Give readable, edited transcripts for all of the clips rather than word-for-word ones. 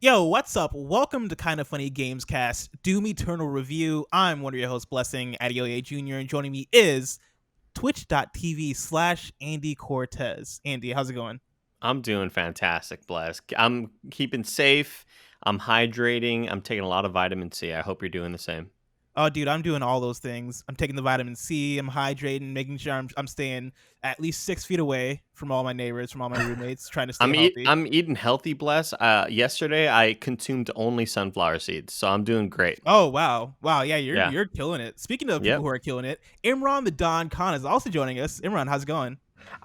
Yo, what's up? Welcome to Kind of Funny Gamescast, Doom Eternal Review. I'm one of your hosts, Blessing, Adeoye Jr., and joining me is twitch.tv/Andy Cortez. Andy, how's it going? I'm doing fantastic, Bless. I'm keeping safe. I'm hydrating. I'm taking a lot of vitamin C. I hope you're doing the same. Oh, dude, I'm doing all those things. I'm taking the vitamin C, I'm hydrating, making sure I'm staying at least 6 feet away from all my neighbors, from all my roommates, trying to stay healthy. I'm eating healthy, Bless. Yesterday I consumed only sunflower seeds, so I'm doing great. Oh, wow. Wow, yeah, Yeah. you're killing it. Speaking of Yep. people who are killing it, Imran the Don Khan is also joining us. Imran, how's it going?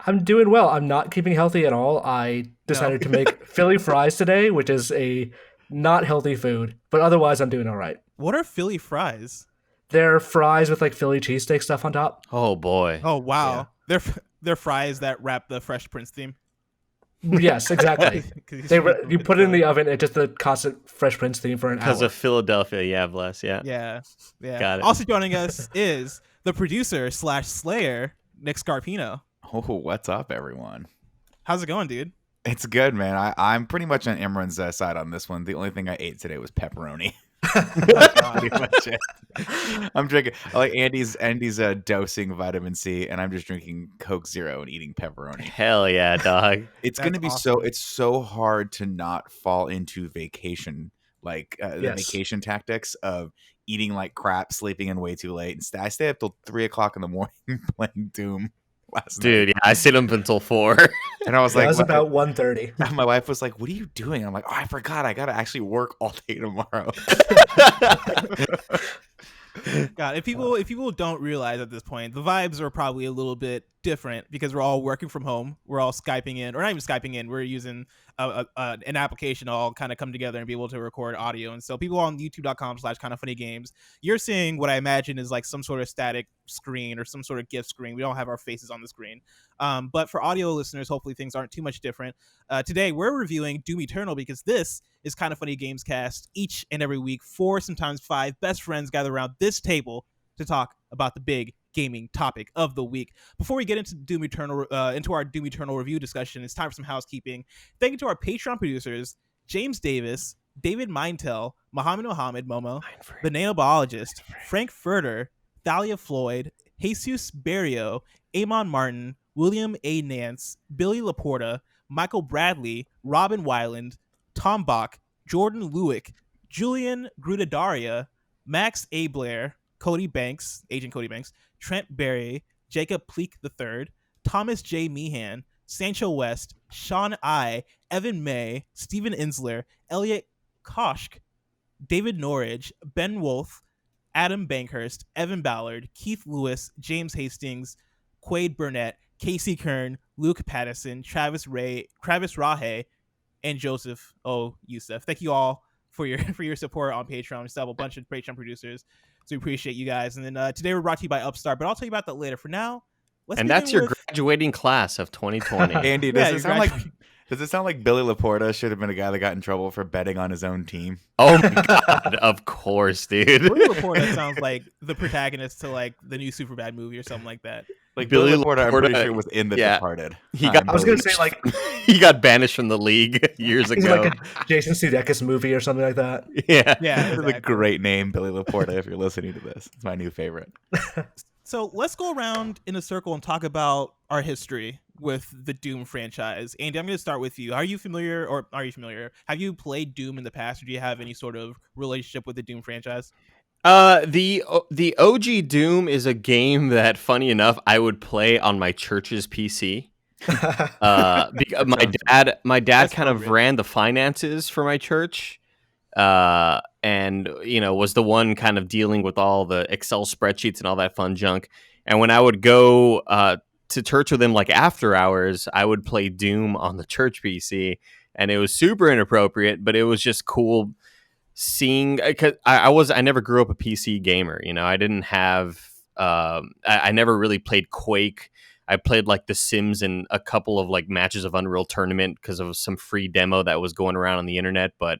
I'm doing well. I'm not keeping healthy at all. I decided to make Philly fries today, which is a not healthy food, but otherwise I'm doing all right. What are Philly fries? They're fries with like Philly cheesesteak stuff on top. Oh boy. Oh, wow. They're fries that wrap the Fresh Prince theme. Yes, exactly. You put it in the oven, it's just the constant Fresh Prince theme for an hour. Because of Philadelphia, yeah, Bless. Yeah. Yeah. Got it. Also joining us is the producer/Slayer, Nick Scarpino. Oh, what's up, everyone? How's it going, dude? It's good, man. I'm pretty much on Imran's side on this one. The only thing I ate today was pepperoni. That's pretty much it. I'm drinking like Andy's dosing vitamin C, and I'm just drinking Coke Zero and eating pepperoni. Hell yeah, dog. It's That's gonna be awesome. it's so hard to not fall into vacation, like the Yes. vacation tactics of eating like crap, sleeping in way too late, and I stay up till 3 o'clock in the morning playing Doom. Last night. Dude, yeah, I stayed up until 4. And I was That like, was what- about 1:30. my wife was like, "What are you doing?" I'm like, "Oh, I forgot. I gotta actually work all day tomorrow." God, if people don't realize at this point, the vibes are probably a little bit different because we're all working from home. We're all Skyping in, or not even Skyping in. We're using an application to all kind of come together and be able to record audio. And so people on youtube.com/kindoffunnygames, you're seeing what I imagine is like some sort of static screen or some sort of GIF screen. We don't have our faces on the screen. But for audio listeners, hopefully things aren't too much different. Today, we're reviewing Doom Eternal because this is Kind of Funny Gamescast. Each and every week, 4, sometimes 5 best friends gather around this table to talk about the big gaming topic of the week. Before we get into Doom Eternal, into our Doom Eternal review discussion, it's time for some housekeeping. Thank you to our Patreon producers, James Davis, David Mintel, Mohammed Momo, the Nanobiologist, Frank Furter, Thalia Floyd, Jesus Barrio, Amon Martin, William A. Nance, Billy Laporta, Michael Bradley, Robin Weiland, Tom Bach, Jordan Lewick, Julian Grudadaria, Max A. Blair, Cody Banks, Agent Cody Banks, Trent Berry, Jacob Pleak III, Thomas J. Meehan, Sancho West, Sean I, Evan May, Stephen Insler, Elliot Koshk, David Norridge, Ben Wolf, Adam Bankhurst, Evan Ballard, Keith Lewis, James Hastings, Quaid Burnett, Casey Kern, Luke Pattison, Travis Rahe, and Joseph O. Youssef. Thank you all for your support on Patreon. We still have a bunch of Patreon producers, so we appreciate you guys. And then today we're brought to you by Upstart, but I'll tell you about that later. For now, let's And begin that's your with- graduating class of 2020. Andy, Yeah, you're does it sound like Billy Laporta should have been a guy that got in trouble for betting on his own team? Oh my god, of course, dude. Billy Laporta sounds like the protagonist to like the new Superbad movie or something like that. Like Billy Billy Laporta, I'm pretty Laporta- sure was in The yeah. Departed. He got- I was going to say like He got banished from the league years it's ago. like a Jason Sudeikis movie or something like that. Yeah. Yeah, This is a exactly. great name, Billy Laporta. If you're listening to this, it's my new favorite. So let's go around in a circle and talk about our history with the Doom franchise. Andy, I'm going to start with you. Are you familiar? Have you played Doom in the past, or do you have any sort of relationship with the Doom franchise? The OG Doom is a game that, funny enough, I would play on my church's PC. Because my dad That's kind of appropriate. ran the finances for my church, and was the one kind of dealing with all the Excel spreadsheets and all that fun junk. And when I would go to church with him, like after hours, I would play Doom on the church PC, and it was super inappropriate, but it was just cool seeing, because I never grew up a PC gamer. I didn't have I never really played Quake. I played like The Sims and a couple of like matches of Unreal Tournament because of some free demo that was going around on the internet. But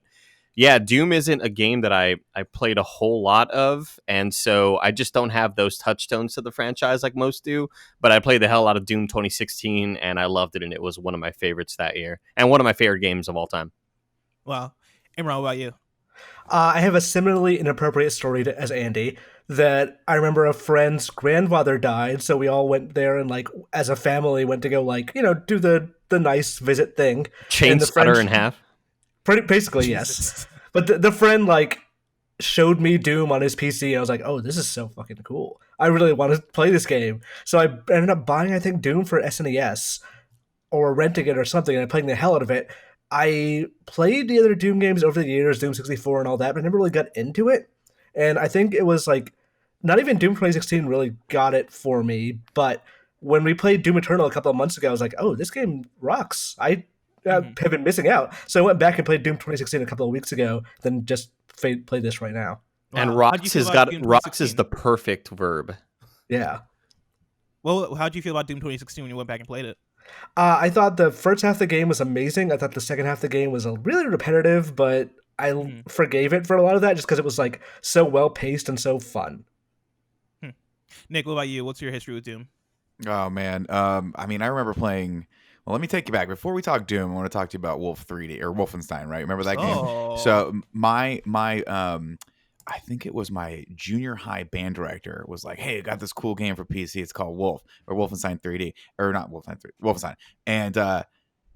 yeah, Doom isn't a game that I played a whole lot of, and so I just don't have those touchstones to the franchise like most do. But I played the hell out of Doom 2016, and I loved it, and it was one of my favorites that year, and one of my favorite games of all time. Wow. Imran, what about you? I have a similarly inappropriate story as Andy. That I remember a friend's grandfather died, so we all went there and like as a family went to go like do the nice visit thing. And the Chainsaw friend her in half. pretty basically yes, Jesus. but the friend like showed me Doom on his PC. And I was like, oh, this is so fucking cool. I really want to play this game. So I ended up buying I think Doom for SNES or renting it or something, and playing the hell out of it. I played the other Doom games over the years, Doom 64 and all that, but I never really got into it. And I think it was like not even Doom 2016 really got it for me, but when we played Doom Eternal a couple of months ago, I was like, oh, this game rocks. I have been missing out. So I went back and played Doom 2016 a couple of weeks ago, then just play this right now. And Wow. How'd you rocks feel has about got Doom rocks is 2016? the perfect verb. Yeah. Well, how'd you feel about Doom 2016 when you went back and played it? I thought the first half of the game was amazing. I thought the second half of the game was really repetitive, but I forgave it for a lot of that just because it was like so well paced and so fun. Nick, what about you? What's your history with Doom? Oh man. I mean, I remember playing. Well, let me take you back. Before we talk Doom, I want to talk to you about Wolf 3D or Wolfenstein. Right? Remember that game? Oh. So my I think it was my junior high band director was like, "Hey, I got this cool game for PC. It's called Wolf or Wolfenstein 3D or not Wolfenstein 3, Wolfenstein." And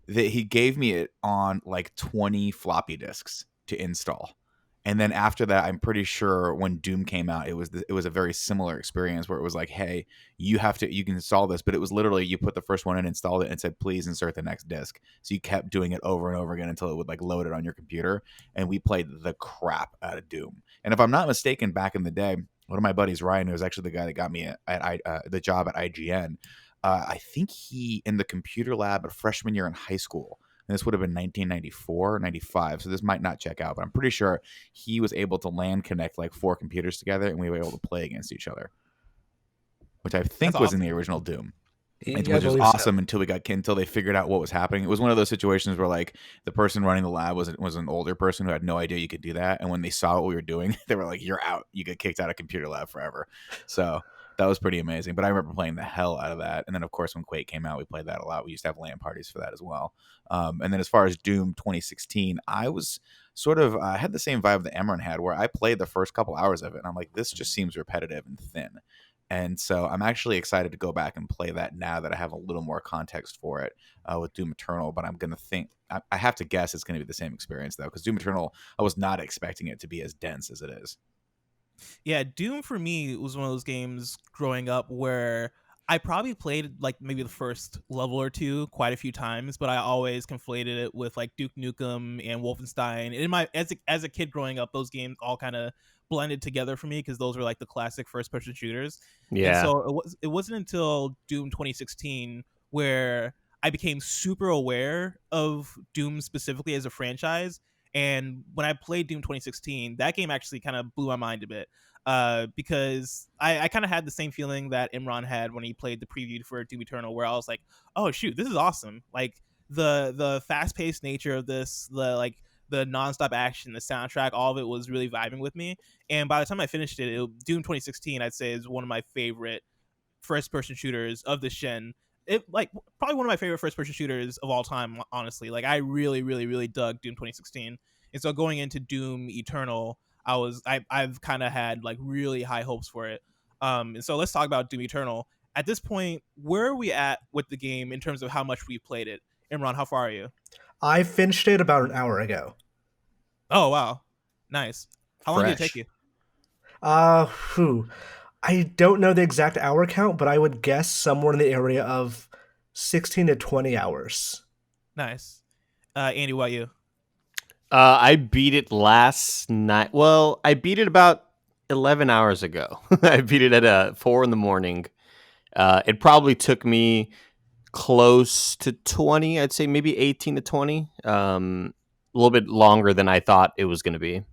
he gave me it on like 20 floppy disks to install. And then after that, I'm pretty sure when Doom came out, it was a very similar experience where it was like, hey, you can install this, but it was literally you put the first one in, installed it, and said, please insert the next disk. So you kept doing it over and over again until it would like load it on your computer. And we played the crap out of Doom. And if I'm not mistaken, back in the day, one of my buddies, Ryan, who was actually the guy that got me the job at IGN, I think he in the computer lab at freshman year in high school. And this would have been 1994 or 95, so this might not check out, but I'm pretty sure he was able to LAN connect like 4 computers together, and we were able to play against each other, which I think That's was awesome. in the original Doom. Yeah, Which I was believe so. awesome until they figured out what was happening. It was one of those situations where like the person running the lab was an older person who had no idea you could do that, and when they saw what we were doing, they were like, "You're out. You get kicked out of computer lab forever." So that was pretty amazing. But I remember playing the hell out of that. And then of course when Quake came out, we played that a lot. We used to have LAN parties for that as well. And then as far as Doom 2016, I was sort of had the same vibe that Imran had, where I played the first couple hours of it, and I'm like, this just seems repetitive and thin. And so I'm actually excited to go back and play that now that I have a little more context for it with Doom Eternal. But I'm going to think, I have to guess it's going to be the same experience, though, because Doom Eternal, I was not expecting it to be as dense as it is. Yeah, Doom for me was one of those games growing up where I probably played like maybe the first level or two quite a few times, but I always conflated it with like Duke Nukem and Wolfenstein. In my as a kid growing up, those games all kind of blended together for me because those were like the classic first person shooters. And Yeah. so it wasn't until Doom 2016 where I became super aware of Doom specifically as a franchise. And when I played Doom 2016, that game actually kind of blew my mind a bit. Because I kind of had the same feeling that Imran had when he played the preview for Doom Eternal, where I was like, "Oh shoot, this is awesome!" Like the fast paced nature of this, the nonstop action, the soundtrack, all of it was really vibing with me. And by the time I finished Doom 2016, I'd say is one of my favorite first person shooters of the Shen. It like probably one of my favorite first person shooters of all time. Honestly, like I really, really, really dug Doom 2016, and so going into Doom Eternal. I've kind of had like really high hopes for it. And so let's talk about Doom Eternal. At this point, where are we at with the game in terms of how much we've played it? Imran, how far are you? I finished it about an hour ago. Oh wow, nice. How long did it Fresh. take you? I don't know the exact hour count, but I would guess somewhere in the area of 16 to 20 hours. Nice. Andy, what about you? I beat it last night. Well, I beat it about 11 hours ago. I beat it at 4 in the morning. It probably took me close to 20. I'd say maybe 18 to 20. A little bit longer than I thought it was going to be.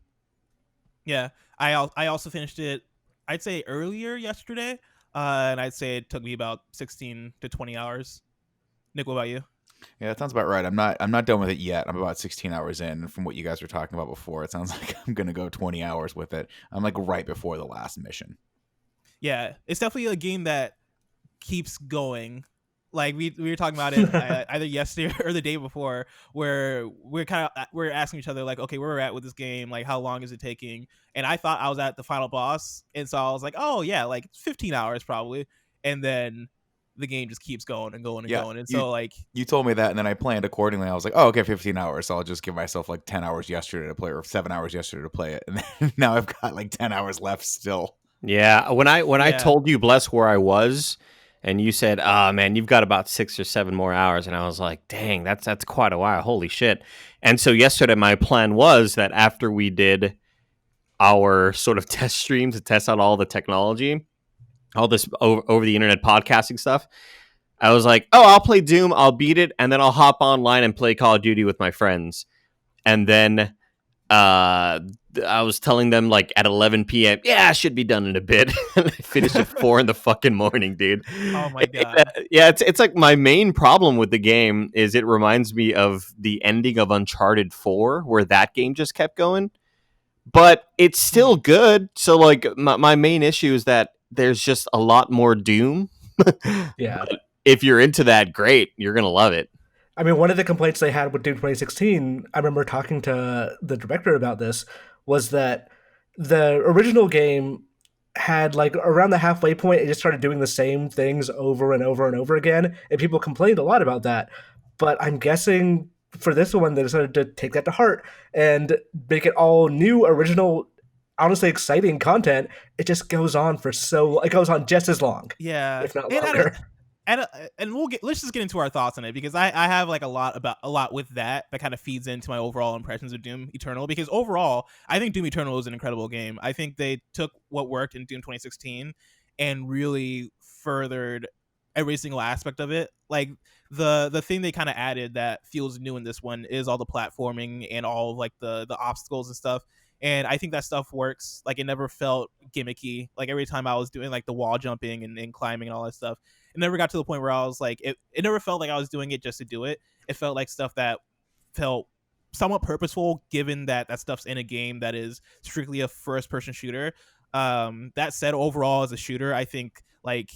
Yeah, I also finished it. I'd say earlier yesterday, and I'd say it took me about 16 to 20 hours. Nick, what about you? Yeah, that sounds about right. I'm not done with it yet. I'm about 16 hours in. From what you guys were talking about before, it sounds like I'm gonna go 20 hours with it. I'm like right before the last mission. Yeah, it's definitely a game that keeps going Like we were talking about it either yesterday or the day before, where we're asking each other like, okay, where we're at with this game, like how long is it taking? And I thought I was at the final boss, and so I was like, oh yeah, like 15 hours probably. And then the game just keeps going and going and Yeah, going. And so like, you told me that, and then I planned accordingly. I was like, oh, okay, 15 hours. So I'll just give myself like 10 hours yesterday to play, or 7 hours yesterday to play it, and then now I've got like 10 hours left still. Yeah, when I Yeah. told you, Bless, where I was, and you said, "Ah, man, you've got about 6 or 7 more hours," and I was like, "Dang, that's quite a while. Holy shit!" And so yesterday, my plan was that after we did our sort of test stream to test out all the technology, all this over the internet podcasting stuff, I was like, "Oh, I'll play Doom, I'll beat it, and then I'll hop online and play Call of Duty with my friends." And then I was telling them like at 11 p.m. Yeah, I should be done in a bit. And I finished at 4 in the fucking morning, dude. oh my god. Yeah, it's like my main problem with the game is it reminds me of the ending of Uncharted 4, where that game just kept going. But it's still good. So like my main issue is that there's just a lot more Doom. Yeah. But if you're into that, great. You're gonna love it. I mean, one of the complaints they had with Doom 2016, I remember talking to the director about this, was that the original game had like around the halfway point, it just started doing the same things over and over and over again, and people complained a lot about that. But I'm guessing for this one, they decided to take that to heart and make it all new, original, honestly exciting content. It just goes on for it goes on just as long, Yeah. if not And longer. and let's just get into our thoughts on it, because I have like a lot with that kind of feeds into my overall impressions of Doom Eternal, because overall I think Doom Eternal is an incredible game. I think they took what worked in Doom 2016 and really furthered every single aspect of it. Like the thing they kind of added that feels new in this one is all the platforming and all of like the obstacles and stuff. And I think that stuff works. Like it never felt gimmicky. Like every time I was doing like the wall jumping and climbing and all that stuff, it never got to the point where I was like, it never felt like I was doing it just to do it. It felt like stuff that felt somewhat purposeful, given that that stuff's in a game that is strictly a first person shooter. That said, overall as a shooter, I think like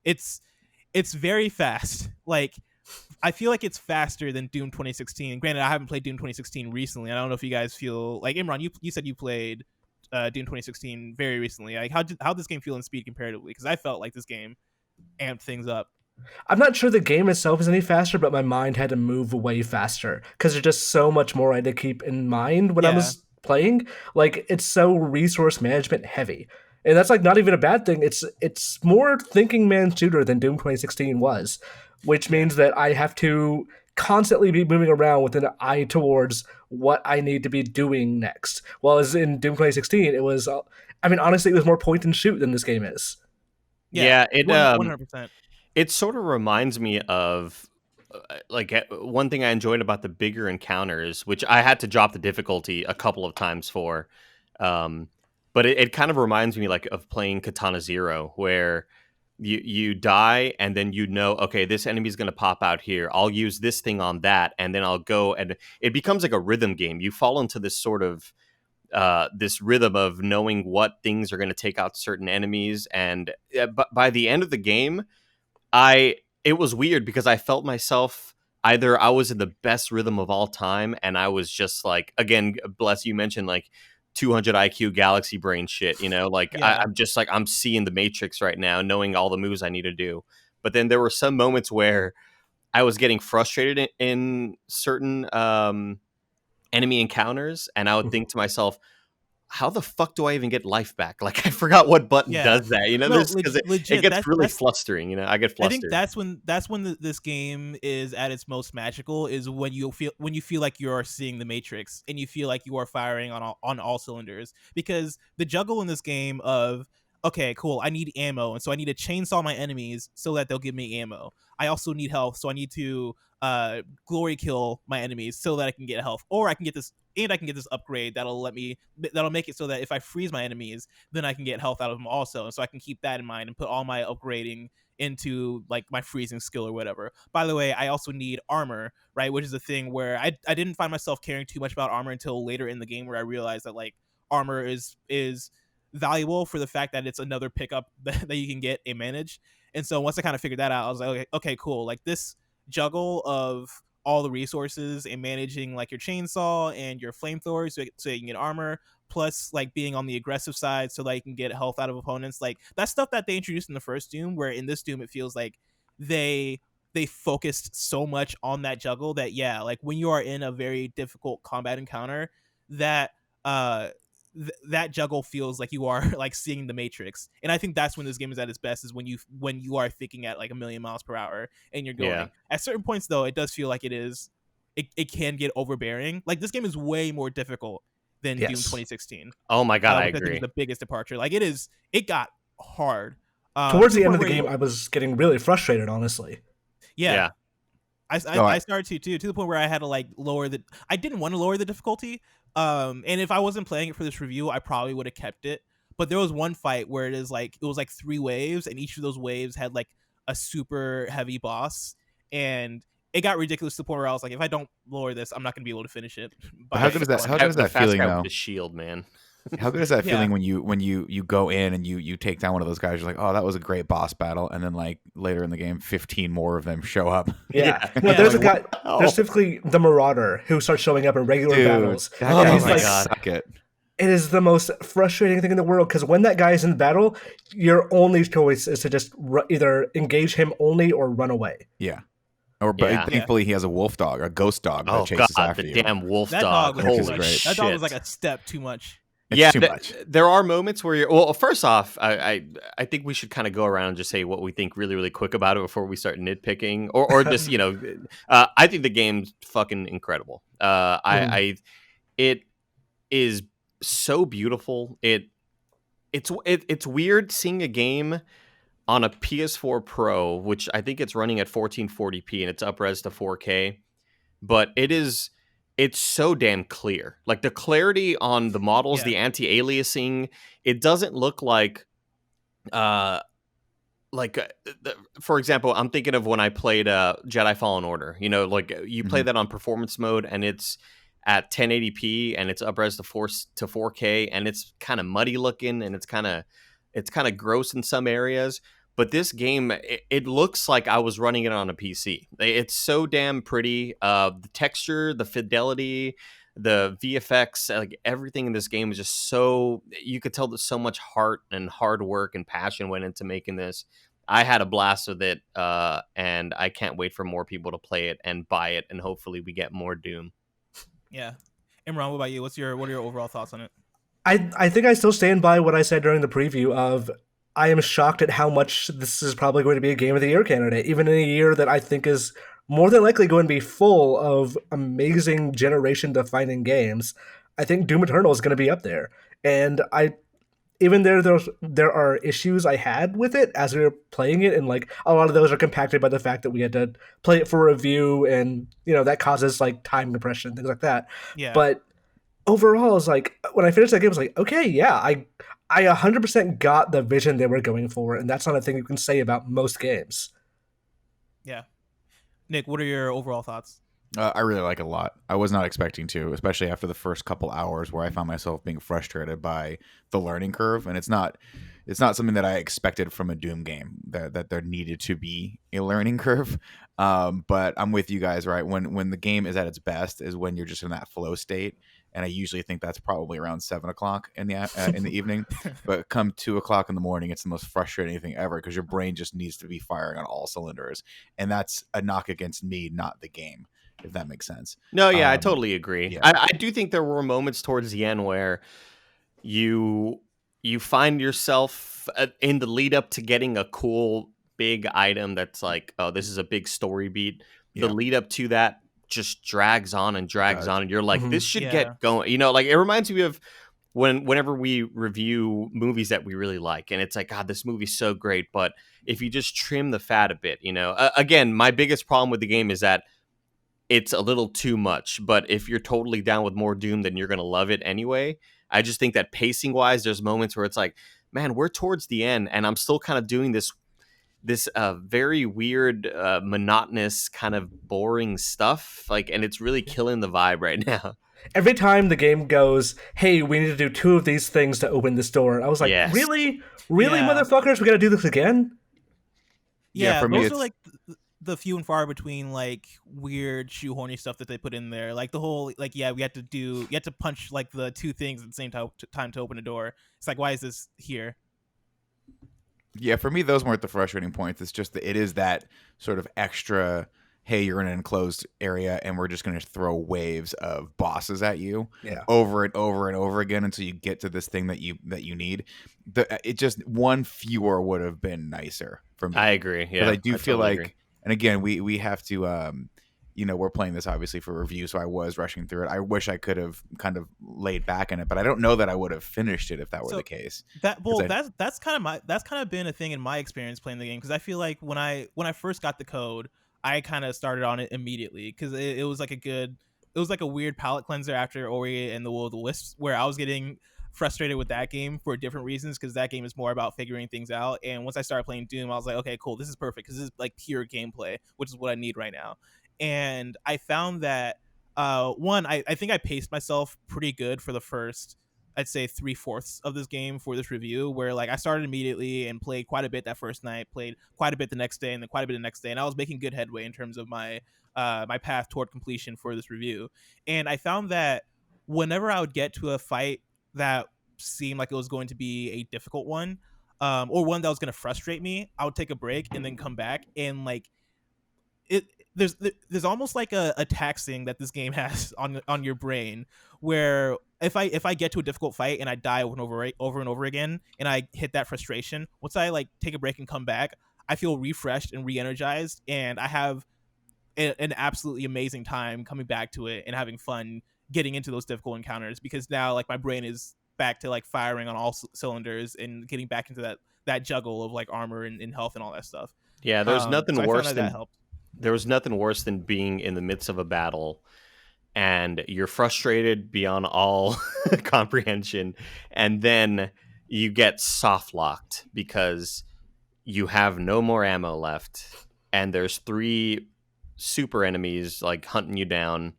it's very fast. Like I feel like it's faster than Doom 2016. Granted, I haven't played Doom 2016 recently. I don't know if you guys feel like, Imran, you said you played Doom 2016 very recently. Like how this game feel in speed comparatively? Because I felt like this game amped things up. I'm not sure the game itself is any faster, but my mind had to move way faster because there's just so much more I had to keep in mind when I Yeah. was playing. Like it's so resource management heavy, and that's like not even a bad thing. It's more thinking man shooter than Doom 2016 was, which means that I have to constantly be moving around with an eye towards what I need to be doing next. While as in Doom 2016, it was, I mean, honestly, it was more point and shoot than this game is. Yeah, it 100%. it sort of reminds me of one thing I enjoyed about the bigger encounters, which I had to drop the difficulty a couple of times for. But it kind of reminds me like of playing Katana Zero, where you die and then okay, this enemy's going to pop out here. I'll use this thing on that, and then I'll go, and it becomes like a rhythm game. You fall into this sort of this rhythm of knowing what things are going to take out certain enemies, and by the end of the game, it was weird because I felt myself either I was in the best rhythm of all time, and I was just like, again, Bless, you mentioned like 200 IQ galaxy brain shit, like Yeah. I'm just like, I'm seeing the Matrix right now, knowing all the moves I need to do. But then there were some moments where I was getting frustrated in certain enemy encounters, and I would think to myself, how the fuck do I even get life back? Like, I forgot what button does that, No, because it legit. gets really flustering, I get flustered. I think that's when this game is at its most magical, is when you feel like you're seeing the Matrix and you feel like you are firing on all cylinders, because the juggle in this game of, okay, cool, I need ammo, and so I need to chainsaw my enemies so that they'll give me ammo. I also need health, so I need to glory kill my enemies so that I can get health, or I can get this upgrade that'll make it so that if I freeze my enemies, then I can get health out of them also. And so I can keep that in mind and put all my upgrading into like my freezing skill or whatever. By the way, I also need armor, right? Which is a thing where I didn't find myself caring too much about armor until later in the game, where I realized that like armor is valuable for the fact that it's another pickup that you can get and manage. And so once I kind of figured that out, I was like, okay, cool. Like this juggle of all the resources and managing like your chainsaw and your flamethrower so you can get armor, plus like being on the aggressive side so that you can get health out of opponents. Like that's stuff that they introduced in the first Doom, where in this Doom it feels like they focused so much on that juggle that like when you are in a very difficult combat encounter, that that juggle feels like you are like seeing the Matrix. And I think that's when this game is at its best, is when you are thinking at like 1,000,000 miles per hour and you're going. Yeah. At certain points though, it does feel like it can get overbearing. Like this game is way more difficult than Doom 2016. Oh my god, I think agree. it's the biggest departure. Like it got hard. Towards the end of the game, I was getting really frustrated, honestly. Yeah. I started to the point where I had to like I didn't want to lower the difficulty. And if I wasn't playing it for this review, I probably would have kept it. But there was one fight where it was like 3 waves, and each of those waves had like a super heavy boss, and it got ridiculous to the point where I was like, if I don't lower this, I'm not going to be able to finish it. How good is that? How good is that feeling though? The shield, man. How good is that feeling when you go in and you take down one of those guys? You're like, oh, that was a great boss battle, and then like later in the game, 15 more of them show up. Yeah, no, there's a guy. There's typically the Marauder who starts showing up in regular battles. Oh my like, god! Suck it. It is the most frustrating thing in the world, because when that guy is in battle, your only choice is to just either engage him only or run away. Yeah. But thankfully he has a wolf dog, a ghost dog that chases after you. Damn wolf that dog! Holy shit! That dog was like a step too much. It's too much. There are moments where you're. Well, first off, I think we should kind of go around and just say what we think really, really quick about it before we start nitpicking, or just I think the game's fucking incredible. It is so beautiful. It's weird seeing a game on a PS4 Pro, which I think it's running at 1440p and it's up-res to 4K, but it's so damn clear. Like the clarity on the models, the anti-aliasing, it doesn't look like for example, I'm thinking of when I played Jedi Fallen Order. You know, like you play that on performance mode and it's at 1080p and it's up-res to 4K and it's kind of muddy looking and it's kind of gross in some areas. But this game, it looks like I was running it on a PC. It's so damn pretty. The texture, the fidelity, the VFX, like everything in this game is just so... You could tell that so much heart and hard work and passion went into making this. I had a blast with it, and I can't wait for more people to play it and buy it, and hopefully we get more Doom. Yeah. Imran, what about you? What are your overall thoughts on it? I think I still stand by what I said during the preview of... I am shocked at how much this is probably going to be a Game of the Year candidate, even in a year that I think is more than likely going to be full of amazing generation-defining games. I think Doom Eternal is going to be up there. And there are issues I had with it as we were playing it, and like a lot of those are compacted by the fact that we had to play it for review, and that causes like time compression, things like that. Yeah. But overall, it's like when I finished that game, I was like, okay, yeah, I 100% got the vision they were going for, and that's not a thing you can say about most games. Yeah. Nick, what are your overall thoughts? I really like it a lot. I was not expecting to, especially after the first couple hours where I found myself being frustrated by the learning curve. And it's not something that I expected from a Doom game, that there needed to be a learning curve. But I'm with you guys, right? When the game is at its best is when you're just in that flow state. And I usually think that's probably around 7 o'clock in the evening. But come 2 o'clock in the morning, it's the most frustrating thing ever because your brain just needs to be firing on all cylinders. And that's a knock against me, not the game, if that makes sense. No, yeah, I totally agree. Yeah. I do think there were moments towards the end where you find yourself in the lead up to getting a cool big item that's like, oh, this is a big story beat. The lead up to that just drags on and drags on, and you're like, this should get going. Like it reminds me of whenever we review movies that we really like, and it's like, God, this movie's so great, but if you just trim the fat a bit, again, my biggest problem with the game is that it's a little too much. But if you're totally down with more Doom, then you're gonna love it anyway. I just think that pacing wise, there's moments where it's like, man, we're towards the end, and I'm still kind of doing this very weird, monotonous, kind of boring stuff. Like, and it's really killing the vibe right now. Every time the game goes, hey, we need to do 2 of these things to open this door, I was like, really? Really, motherfuckers? We gotta do this again? Yeah, for me, those are it's like the few and far between like weird shoehorny stuff that they put in there. Like the whole like we had to punch like the two things at the same time to open a door. It's like, why is this here? for me, those weren't the frustrating points. It's just that it is that sort of extra. Hey, you're in an enclosed area, and we're just going to throw waves of bosses at you Yeah. over and over and over again until you get to this thing that you need. It just one fewer would have been nicer for me. I agree. Yeah, Because I do feel totally like, agree. and again, we have to, we're playing this obviously for review, so I was rushing through it. I wish I could have kind of laid back in it, but I don't know that I would have finished it if that were the case. That's kind of been a thing in my experience playing the game, because I feel like when I first got the code, I kind of started on it immediately because it was like it was like a weird palate cleanser after Ori and the Will of the Wisps, where I was getting frustrated with that game for different reasons, because that game is more about figuring things out. And once I started playing Doom, I was like, okay, cool, this is perfect because this is like pure gameplay, which is what I need right now. And I found that I think I paced myself pretty good for the first, I'd say 3/4 of this game for this review, where like I started immediately and played quite a bit that first night, played quite a bit the next day, and then quite a bit the next day, and I was making good headway in terms of my my path toward completion for this review. And I found that whenever I would get to a fight that seemed like it was going to be a difficult one, or one that was going to frustrate me, I would take a break and then come back, and like it there's almost like a taxing that this game has on your brain, where if I get to a difficult fight and I die over and over again, and I hit that frustration, once I like take a break and come back, I feel refreshed and re-energized, and I have an absolutely amazing time coming back to it and having fun getting into those difficult encounters, because now like my brain is back to like firing on all cylinders and getting back into that juggle of like armor and health and all that stuff. Yeah, there's nothing So I worse found than that helped. there was nothing worse than being in the midst of a battle and you're frustrated beyond all comprehension, and then you get soft locked because you have no more ammo left, and there's 3 super enemies like hunting you down,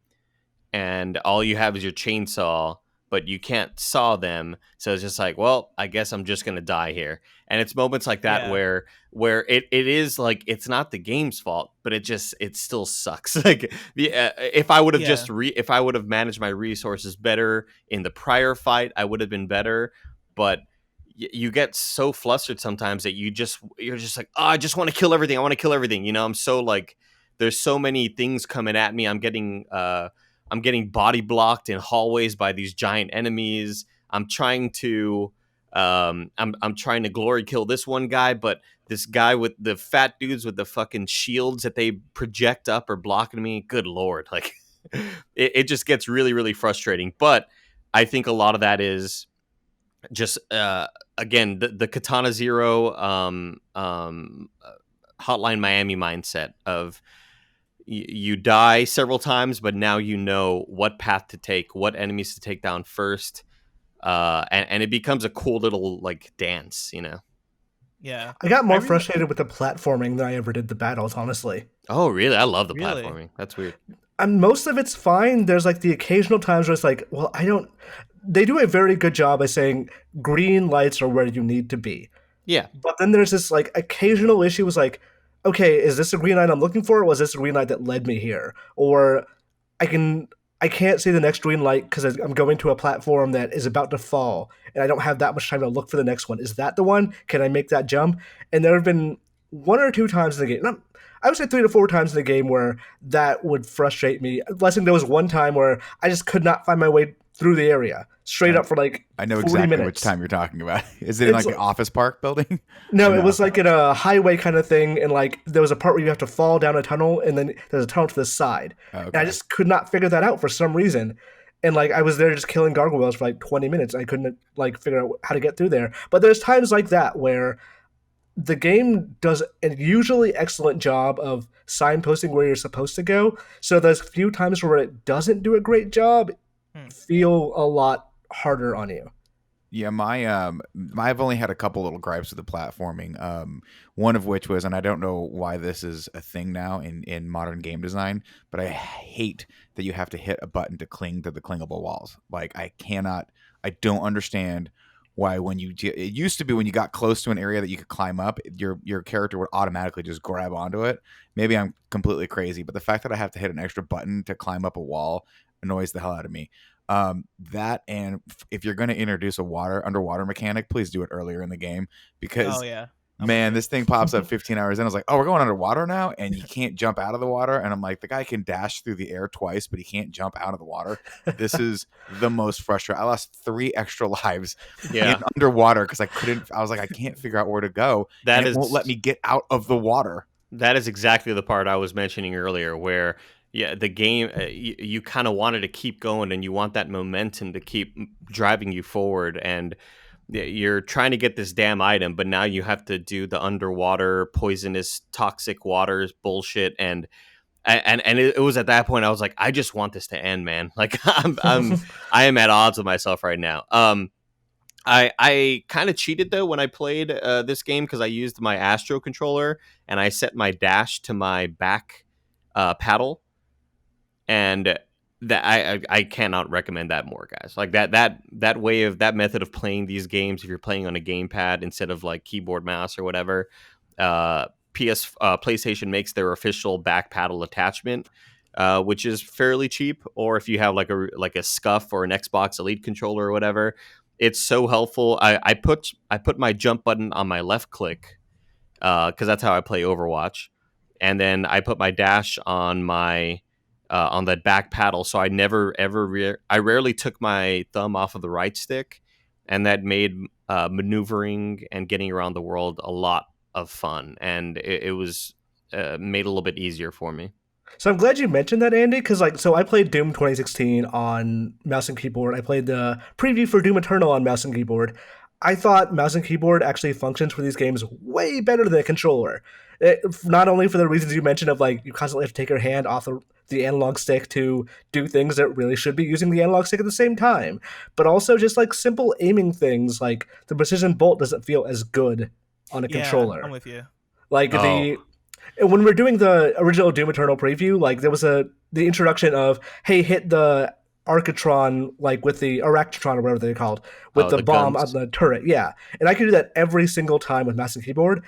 and all you have is your chainsaw, but you can't saw them, so it's just like, well, I guess I'm just gonna die here. And it's moments like that Yeah. where it is like, it's not the game's fault, but it still sucks. Like if I would have if I would have managed my resources better in the prior fight, I would have been better. But you get so flustered sometimes that you're just like, oh, I just want to kill everything. I want to kill everything. I'm so like, there's so many things coming at me. I'm getting body blocked in hallways by these giant enemies. I'm trying to glory kill this one guy, but this guy with the fat dudes with the fucking shields that they project up are blocking me. Good Lord. Like it just gets really, really frustrating. But I think a lot of that is just, again, the Katana Zero, Hotline Miami mindset of, you die several times, but now you know what path to take, what enemies to take down first, and it becomes a cool little like dance, Yeah, I got more frustrated with the platforming than I ever did the battles, honestly. Oh, really? I love the Really? platforming. That's weird. And most of it's fine. There's like the occasional times where it's like, well, they do a very good job by saying green lights are where you need to be. Yeah. But then there's this like occasional issue was like, okay, is this a green light I'm looking for, or was this a green light that led me here? Or I can't see the next green light because I'm going to a platform that is about to fall, and I don't have that much time to look for the next one. Is that the one? Can I make that jump? And there have been 1 or 2 times in the game, I would say 3 to 4 times in the game, where that would frustrate me. I think there was one time where I just could not find my way through the area straight up for like I know 40 exactly minutes. which time you're talking about. Is it in like an office park building? No, it was like in a highway kind of thing, and like there was a part where you have to fall down a tunnel, and then there's a tunnel to the side. Okay. And I just could not figure that out for some reason. And like I was there just killing gargoyles for like 20 minutes. I couldn't like figure out how to get through there. But there's times like that where the game does a usually excellent job of signposting where you're supposed to go. So those few times where it doesn't do a great job feel a lot harder on you. Yeah, I've only had a couple little gripes with the platforming. One of which was, and I don't know why this is a thing now in modern game design, but I hate that you have to hit a button to cling to the clingable walls. Like I don't understand why when it used to be when you got close to an area that you could climb up, your character would automatically just grab onto it. Maybe I'm completely crazy, but the fact that I have to hit an extra button to climb up a wall annoys the hell out of me. That, and if you're going to introduce a underwater mechanic, please do it earlier in the game, because Oh yeah. man, this thing pops up 15 hours in. I was like, oh, we're going underwater now, and you can't jump out of the water. And I'm like, the guy can dash through the air twice, but he can't jump out of the water. This is the most frustrating. I lost 3 extra lives in underwater because I was like, I can't figure out where to go. It won't let me get out of the water. That is exactly the part I was mentioning earlier, where the game, you kind of wanted to keep going, and you want that momentum to keep driving you forward, and you're trying to get this damn item, but now you have to do the underwater poisonous toxic waters bullshit, and it was at that point I was like, I just want this to end, man. Like I am at odds with myself right now. I kind of cheated though when I played this game, because I used my Astro controller and I set my dash to my back paddle, and that I cannot recommend that more, guys. Like that way of that method of playing these games, if you're playing on a gamepad instead of like keyboard mouse or whatever, PlayStation makes their official back paddle attachment, which is fairly cheap. Or if you have like a Scuff or an Xbox Elite controller or whatever, it's so helpful. I put my jump button on my left click, because that's how I play Overwatch, and then I put my dash on my on that back paddle, so I never ever I rarely took my thumb off of the right stick, and that made maneuvering and getting around the world a lot of fun, and it was made a little bit easier for me. So I'm glad you mentioned that, Andy, because so I played Doom 2016 on mouse and keyboard. I played the preview for Doom Eternal on mouse and keyboard. I thought mouse and keyboard actually functions for these games way better than a controller. Not only for the reasons you mentioned of like you constantly have to take your hand off the analog stick to do things that really should be using the analog stick at the same time, but also just like simple aiming things, like the precision bolt doesn't feel as good on a controller. I'm with you. Like when we're doing the original Doom Eternal preview, like there was the introduction of, hey, hit the Arcatron, like with the Aractron or whatever they're called, with the bomb guns on the turret. Yeah. And I could do that every single time with mouse and keyboard.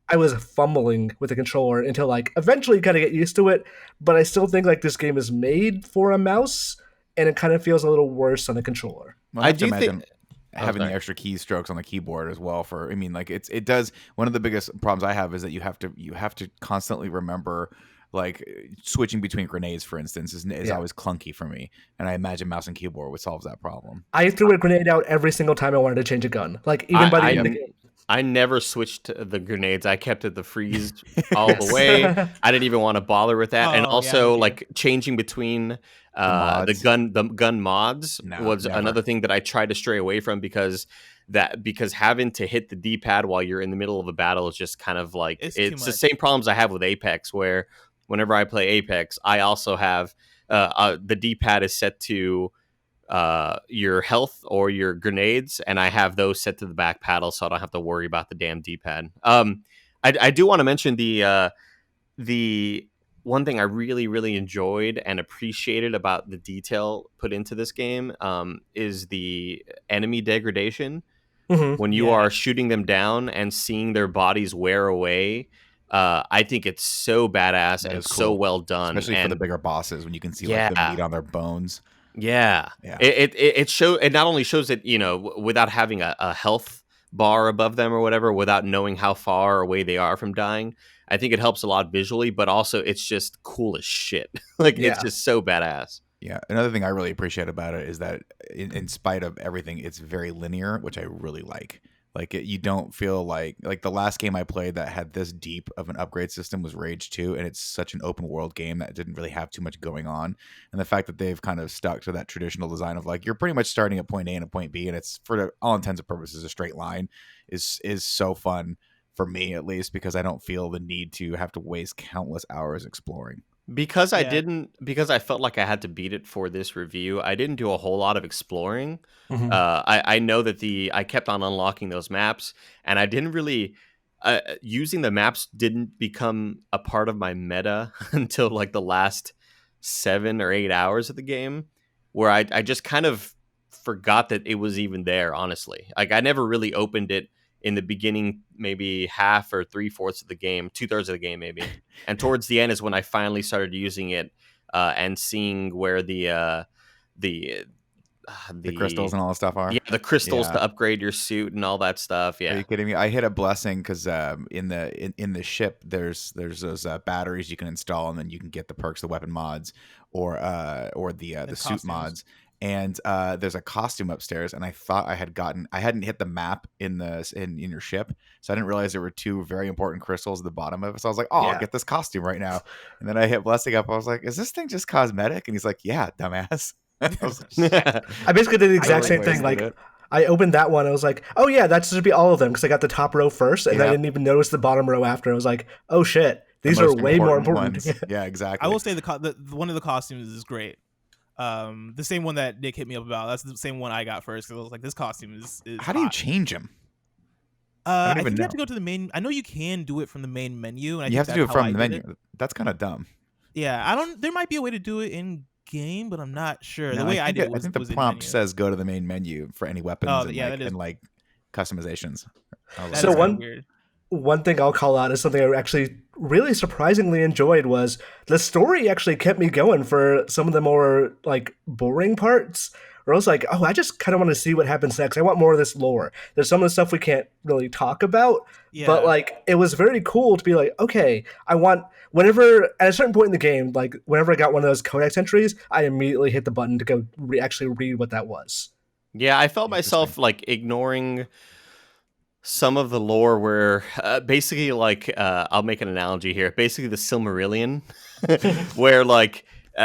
I was fumbling with the controller until like eventually kind of get used to it, but I still think like this game is made for a mouse, and it kind of feels a little worse on the controller. Well, I do imagine having the extra keystrokes on the keyboard as well. It does. One of the biggest problems I have is that you have to constantly remember, like switching between grenades, for instance, is always clunky for me. And I imagine mouse and keyboard would solve that problem. I threw a grenade out every single time I wanted to change a gun. Like even by the end of the game. I never switched the grenades. I kept it the freeze all the way. I didn't even want to bother with that. And also, like changing between the gun mods was another thing that I tried to stray away from, because having to hit the D-pad while you're in the middle of a battle is just kind of like it's the same problems I have with Apex, where whenever I play Apex, I also have the D-pad is set to your health or your grenades, and I have those set to the back paddle, so I don't have to worry about the damn D-pad. I do want to mention the one thing I really, really enjoyed and appreciated about the detail put into this game is the enemy degradation. Mm-hmm. When you are shooting them down and seeing their bodies wear away, I think it's so badass and cool. So well done, especially for the bigger bosses, when you can see like the meat on their bones. Yeah. It not only shows it, without having a health bar above them or whatever, without knowing how far away they are from dying. I think it helps a lot visually, but also it's just cool as shit. It's just so badass. Yeah. Another thing I really appreciate about it is that in spite of everything, it's very linear, which I really like. You don't feel like the last game I played that had this deep of an upgrade system was Rage 2, and it's such an open world game that didn't really have too much going on. And the fact that they've kind of stuck to that traditional design of like you're pretty much starting at point A and a point B, and it's for all intents and purposes a straight line is so fun for me, at least, because I don't feel the need to have to waste countless hours exploring. Because I felt like I had to beat it for this review, I didn't do a whole lot of exploring. Mm-hmm. I know that I kept on unlocking those maps, and I didn't really using the maps didn't become a part of my meta until like the last 7 or 8 hours of the game, where I just kind of forgot that it was even there, honestly. Like, I never really opened it in the beginning, maybe half or 3/4 of the game, 2/3 of the game, maybe. And towards the end is when I finally started using it and seeing where the crystals and all that stuff are. Yeah, the crystals Yeah. to upgrade your suit and all that stuff. Yeah. Are you kidding me? I hit a blessing because in the ship there's those batteries you can install, and then you can get the perks, the weapon mods, or the suit costumes. mods. And there's a costume upstairs, and I thought I hadn't hit the map in your ship, so I didn't realize there were 2 very important crystals at the bottom of it. So I was like, I'll get this costume right now. And then I hit blessing up. I was like, is this thing just cosmetic? And he's like, yeah, dumbass. I was like, I basically did the exact same thing. Like, I opened that one. I was like, oh yeah, that should be all of them because I got the top row first, and I didn't even notice the bottom row after. I was like, oh shit, these are way more important. Yeah, exactly. I will say the one of the costumes is great. The same one that Nick hit me up about. That's the same one I got first because I was like, this costume is How do you change him? I think you have to go to the main. I know you can do it from the main menu. And you have to do it from the menu. That's kind of dumb. Yeah, there might be a way to do it in game, but I'm not sure. The way I did it was, I think the prompt says go to the main menu for any weapons and customizations. So one thing I'll call out is something I actually really surprisingly enjoyed was the story actually kept me going for some of the more like boring parts. Where I was like, oh, I just kind of want to see what happens next. I want more of this lore. There's some of the stuff we can't really talk about, but like it was very cool to be like, okay, I want whenever at a certain point in the game, like whenever I got one of those codex entries, I immediately hit the button to go actually read what that was. Yeah, I felt myself like ignoring some of the lore where basically like I'll make an analogy here. Basically the Silmarillion, where like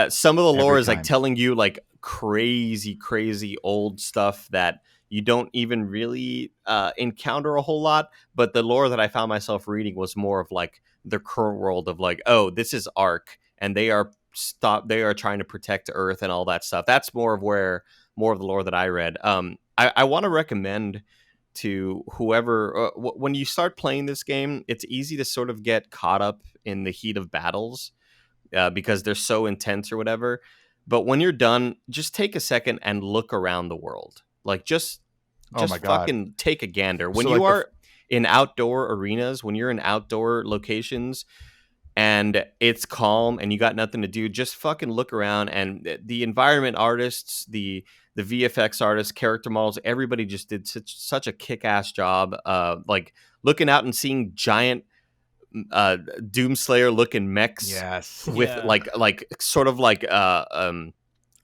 some of the lore is like telling you like crazy old stuff that you don't even really encounter a whole lot. But the lore that I found myself reading was more of like the current world of like, oh, this is Ark, and they are trying to protect Earth and all that stuff. That's more of the lore that I read. I want to recommend to whoever when you start playing this game, it's easy to sort of get caught up in the heat of battles because they're so intense or whatever. But when you're done, just take a second and look around the world. Like just fucking take a gander. When you are in outdoor arenas, when you're in outdoor locations and it's calm and you got nothing to do, just fucking look around. And the environment artists, the VFX artists, character models, everybody just did such a kick-ass job. Like looking out and seeing giant Doomslayer looking mechs with like sort of like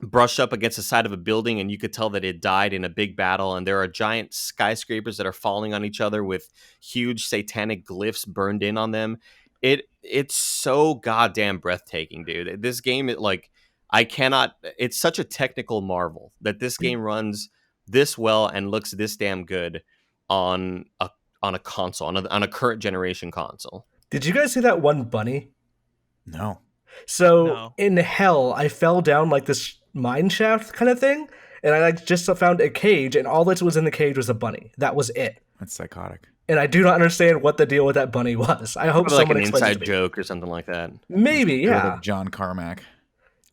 brushed up against the side of a building, and you could tell that it died in a big battle, and there are giant skyscrapers that are falling on each other with huge satanic glyphs burned in on them. It's so goddamn breathtaking, dude. This game, it's such a technical marvel that this game runs this well and looks this damn good on a console, on a current generation console. Did you guys see that one bunny? No. So in hell, I fell down like this mine shaft kind of thing, and I like just found a cage, and all that was in the cage was a bunny. That was it. That's psychotic. And I do not understand what the deal with that bunny was. I hope someone explains like an inside joke or something like that. Maybe, yeah. John Carmack.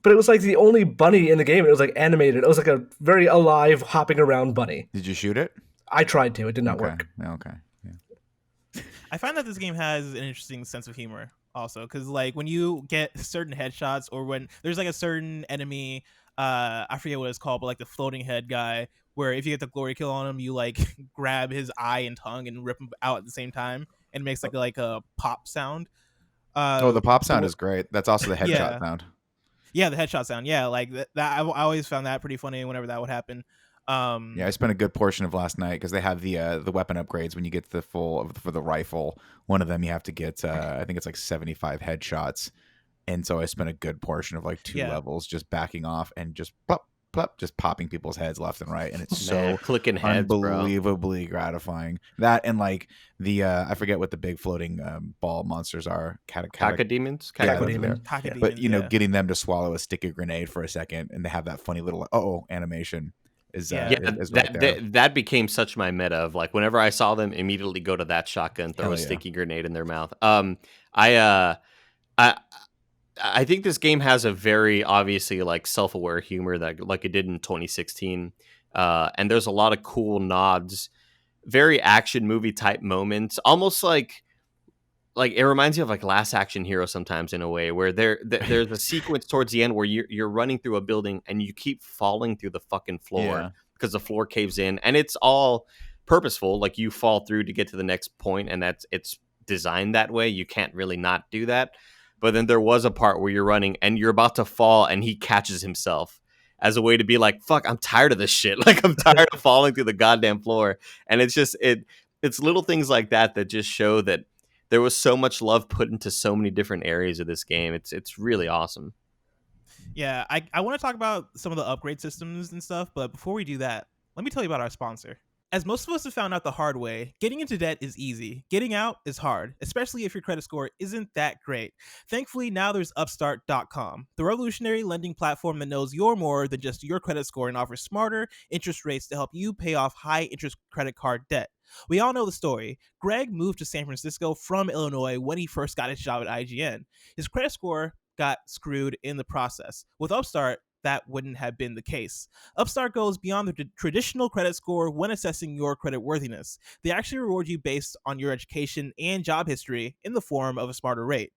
But it was like the only bunny in the game. It was like animated. It was like a very alive, hopping around bunny. Did you shoot it? I tried to. It did not work. Okay. Yeah. I find that this game has an interesting sense of humor also, because like when you get certain headshots or when there's like a certain enemy, I forget what it's called, but like the floating head guy, where if you get the glory kill on him, you like grab his eye and tongue and rip him out at the same time, and it makes like a pop sound. The pop sound is great. That's also the headshot sound. Yeah, the headshot sound. Yeah, like that. I always found that pretty funny whenever that would happen. I spent a good portion of last night because they have the weapon upgrades. When you get the for the rifle, one of them you have to get I think it's like 75 headshots, and so I spent a good portion of like 2 levels just backing off and just plop, plop, just popping people's heads left and right, and it's so clicking heads, unbelievably gratifying. That and like the I forget what the big floating ball monsters are. Cacodemons? Cacodemon. But getting them to swallow a sticky grenade for a second and they have that funny little animation. Is right there. That became such my meta of like whenever I saw them immediately go to that shotgun, throw a sticky grenade in their mouth. I think this game has a very obviously like self-aware humor that like it did in 2016. And there's a lot of cool nods, very action movie type moments, almost like it reminds you of like Last Action Hero sometimes in a way, where there's a sequence towards the end where you're running through a building and you keep falling through the fucking floor because the floor caves in, and it's all purposeful. Like you fall through to get to the next point, and it's designed that way. You can't really not do that. But then there was a part where you're running and you're about to fall, and he catches himself as a way to be like, "Fuck, I'm tired of this shit. Like I'm tired of falling through the goddamn floor." And it's just it's little things like that that just show that there was so much love put into so many different areas of this game. It's really awesome. Yeah, I want to talk about some of the upgrade systems and stuff, but before we do that, let me tell you about our sponsor. As most of us have found out the hard way, getting into debt is easy. Getting out is hard, especially if your credit score isn't that great. Thankfully, now there's Upstart.com, the revolutionary lending platform that knows you're more than just your credit score and offers smarter interest rates to help you pay off high-interest credit card debt. We all know the story. Greg moved to San Francisco from Illinois when he first got his job at IGN. His credit score got screwed in the process. With Upstart, that wouldn't have been the case. Upstart goes beyond the traditional credit score when assessing your credit worthiness. They actually reward you based on your education and job history in the form of a smarter rate.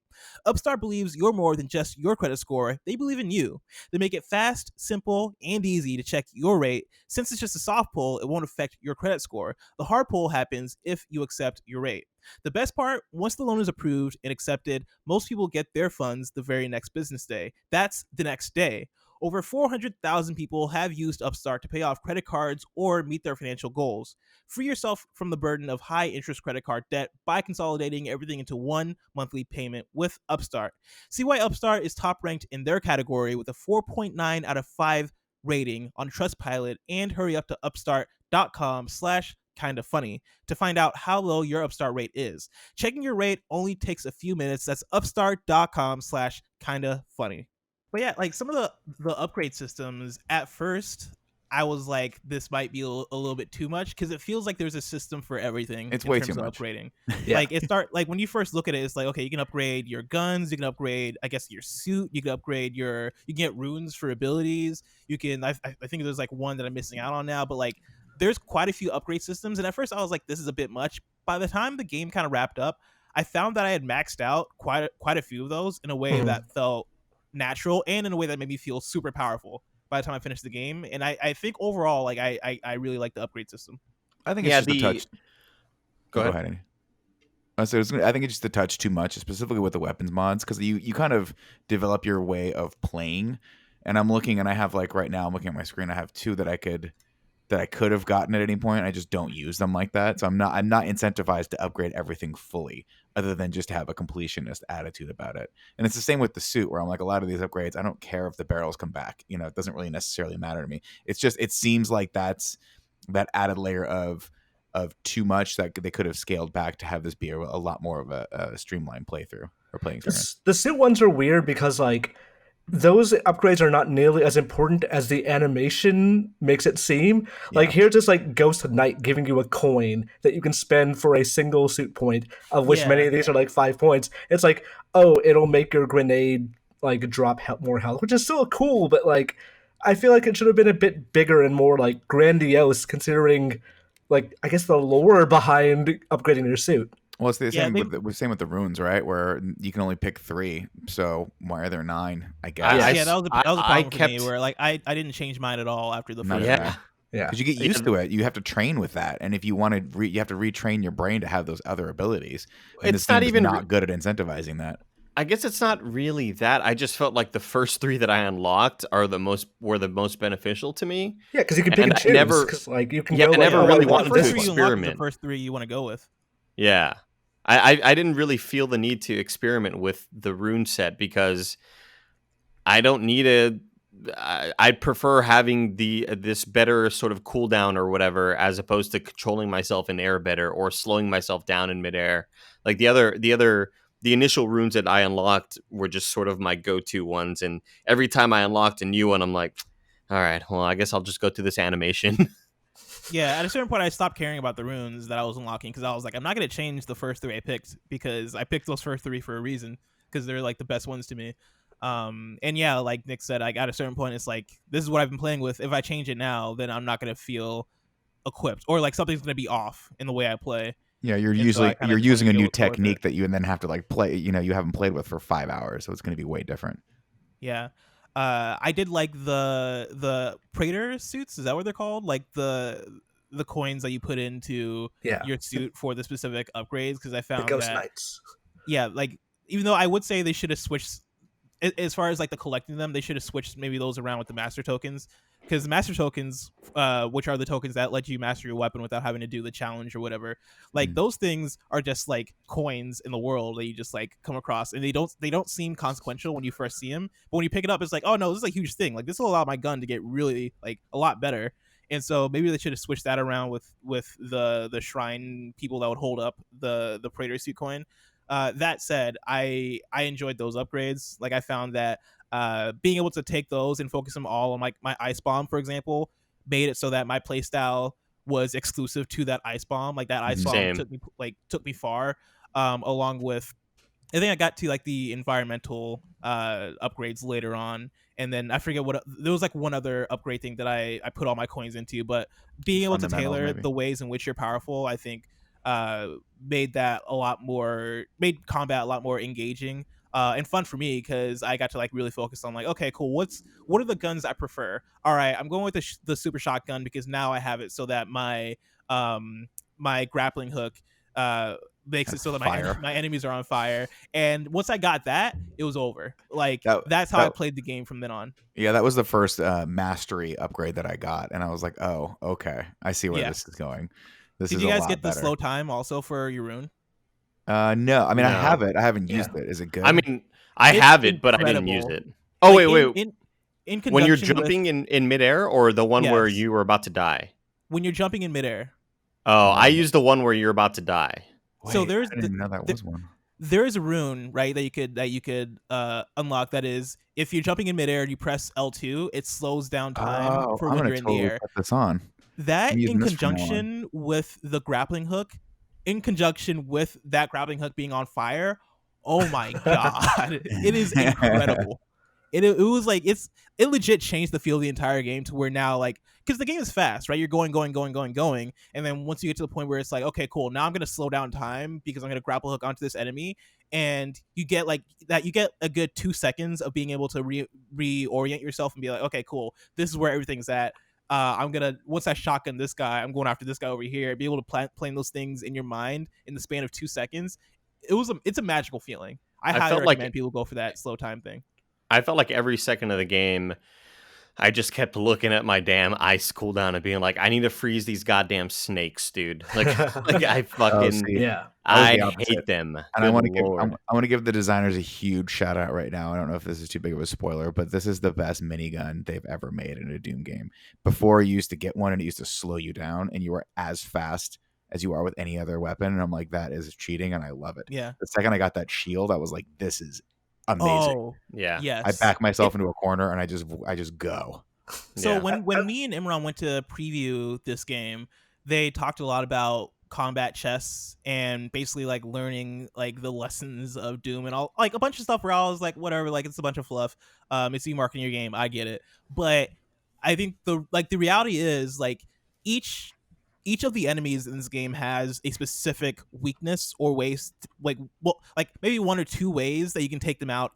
Upstart believes you're more than just your credit score. They believe in you. They make it fast, simple, and easy to check your rate. Since it's just a soft pull, it won't affect your credit score. The hard pull happens if you accept your rate. The best part, once the loan is approved and accepted, most people get their funds the very next business day. That's the next day. Over 400,000 people have used Upstart to pay off credit cards or meet their financial goals. Free yourself from the burden of high-interest credit card debt by consolidating everything into one monthly payment with Upstart. See why Upstart is top-ranked in their category with a 4.9 out of 5 rating on Trustpilot, and hurry up to upstart.com/kindafunny to find out how low your Upstart rate is. Checking your rate only takes a few minutes. That's upstart.com/kindafunny. But yeah, like some of the upgrade systems, at first I was like, this might be a little bit too much, because it feels like there's a system for everything. It's in way terms too of much. upgrading. Yeah. Like when you first look at it, it's like, okay, you can upgrade your guns, you can upgrade, I guess, your suit, you can upgrade you can get runes for abilities. You can, I think there's like one that I'm missing out on now, but like there's quite a few upgrade systems. And at first I was like, this is a bit much. By the time the game kind of wrapped up, I found that I had maxed out quite a few of those in a way that felt natural and in a way that made me feel super powerful by the time I finished the game. And I think overall, like I really like the upgrade system. I think it's just a touch. Go ahead. Andy. I think it's just a touch too much, specifically with the weapons mods, because you kind of develop your way of playing. And I'm looking, and I have like right now, I'm looking at my screen. I have 2 that I could have gotten at any point. I just don't use them like that. So I'm not incentivized to upgrade everything fully, other than just to have a completionist attitude about it. And it's the same with the suit, where I'm like, a lot of these upgrades, I don't care if the barrels come back. You know, it doesn't really necessarily matter to me. It's just, it seems like that's that added layer of too much that they could have scaled back to have this be a lot more of a streamlined playthrough or playing experience. The suit ones are weird because like those upgrades are not nearly as important as the animation makes it seem. Like here's this like Ghost Knight giving you a coin that you can spend for a single suit point, of which many of these are like 5 points. It's like, oh, it'll make your grenade like drop more health, which is still cool, but like I feel like it should have been a bit bigger and more like grandiose, considering like I guess the lore behind upgrading your suit. Well, it's the same with the runes, right? Where you can only pick 3, so why are there 9? I guess. That was a problem for me, where like I didn't change mine at all after the first. Yeah, because you get used to it. You have to train with that, and if you want to, you have to retrain your brain to have those other abilities. And it's not even not good at incentivizing that. I guess it's not really that. I just felt like the first 3 that I unlocked were the most beneficial to me. Yeah, because you can pick and choose. Because like you can. Yeah, I never really wanted to experiment. The first 3 you want to go with. Yeah, I didn't really feel the need to experiment with the rune set, because I don't need I'd prefer having this better sort of cooldown or whatever, as opposed to controlling myself in air better or slowing myself down in midair. Like the initial runes that I unlocked were just sort of my go-to ones, and every time I unlocked a new one, I'm like, all right, well, I guess I'll just go through this animation. Yeah, at a certain point, I stopped caring about the runes that I was unlocking, because I was like, I'm not going to change the first 3 I picked, because I picked those first 3 for a reason, because they're like the best ones to me. And yeah, like Nick said, like at a certain point, it's like this is what I've been playing with. If I change it now, then I'm not gonna feel equipped, or like something's gonna be off in the way I play. Yeah, And so I kinda you're using a change new it towards it. technique that you then have to like play. You know, you haven't played with for 5 hours, so it's going to be way different. Yeah. I did like the Praetor suits. Is that what they're called? Like the coins that you put into Yeah, your suit for the specific upgrades. Because I the found Ghost that Knights. yeah, like even though I would say they should have switched as far as like the collecting them, they should have switched maybe those around with the master tokens, because the master tokens, which are the tokens that let you master your weapon without having to do the challenge or whatever, like Mhm. those things are just like coins in the world that you just like come across, and they don't seem consequential when you first see them, but when you pick it up, it's like, oh no, this is a huge thing. Like this will allow my gun to get really like a lot better. And so maybe they should have switched that around with the shrine people that would hold up the Praetor suit coin. That said, I enjoyed those upgrades. Like I found that being able to take those and focus them all on like my ice bomb, for example, made it so that my playstyle was exclusive to that ice bomb. Like that ice Mhm. bomb Same. took me far. Along with, I think I got to like the environmental upgrades later on, and then I forget what there was like one other upgrade thing that I put all my coins into. But being able to Fundamentals, tailor maybe. the ways in which you're powerful, I think, uh, made combat a lot more engaging. And fun for me because I got to like really focus on like, okay, cool. What are the guns I prefer? All right, I'm going with the super shotgun because now I have it so that my grappling hook makes it so that Fire. my enemies are on fire. And once I got that, it was over. Like That that's how I that played the game from then on. yeah, that was the first mastery upgrade that I got, and I was like, oh, okay, I see where Yeah. this is going. This Did is you a guys lot get the better. slow time also for your rune? No, I mean I have No. it. I haven't Yeah. used it. Is it good? I mean, I It's have it, but I didn't use incredible. it. Oh, Like wait. in When you're conjunction with jumping in midair, or the one where yes, you were about to die? when you're jumping in midair. Oh, I Oh. used the one where you're about to die. So Wait, there's I didn't even know that was one. there is a rune, right, that you could unlock. That is, if you're jumping in midair and you press L2, it slows down time Oh, for I'm when gonna you're in the totally air. put this on. That I'm using in this from now on. conjunction with the grappling hook, in conjunction with that grappling hook being on fire, oh my god, it is incredible. It was like it legit changed the feel of the entire game to where now, like, because the game is fast, right? You're going, and then once you get to the point where it's like, okay, cool, now I'm gonna slow down time because I'm gonna grapple hook onto this enemy, and you get like that, you get a good 2 seconds of being able to reorient yourself and be like, okay, cool, this is where everything's at. I'm gonna once I shotgun this guy, I'm going after this guy over here. Be able to plan those things in your mind in the span of 2 seconds. It's a magical feeling. I I highly felt like recommend people go for that slow time thing. I felt like every second of the game, I just kept looking at my damn ice cooldown and being like, I need to freeze these goddamn snakes, dude. Like I Oh, fucking, see, Yeah. I was I the opposite. hate them. and I Good want to give lord. I want to give the designers a huge shout out right now. I don't know if this is too big of a spoiler, but this is the best minigun they've ever made in a Doom game. Before, you used to get one and it used to slow you down, and you were as fast as you are with any other weapon. And I'm like, that is cheating, and I love it. Yeah. The second I got that shield, I was like, this is amazing. Oh, Yeah. yes. I back myself into a corner and I just go. So Yeah. when me and Imran went to preview this game, they talked a lot about combat chess and basically like learning like the lessons of Doom and all, like a bunch of stuff where I was like, whatever, like it's a bunch of fluff. It's you marketing your game, I get it. But I think the reality is like each of the enemies in this game has a specific weakness or ways like, well, like maybe one or two ways that you can take them out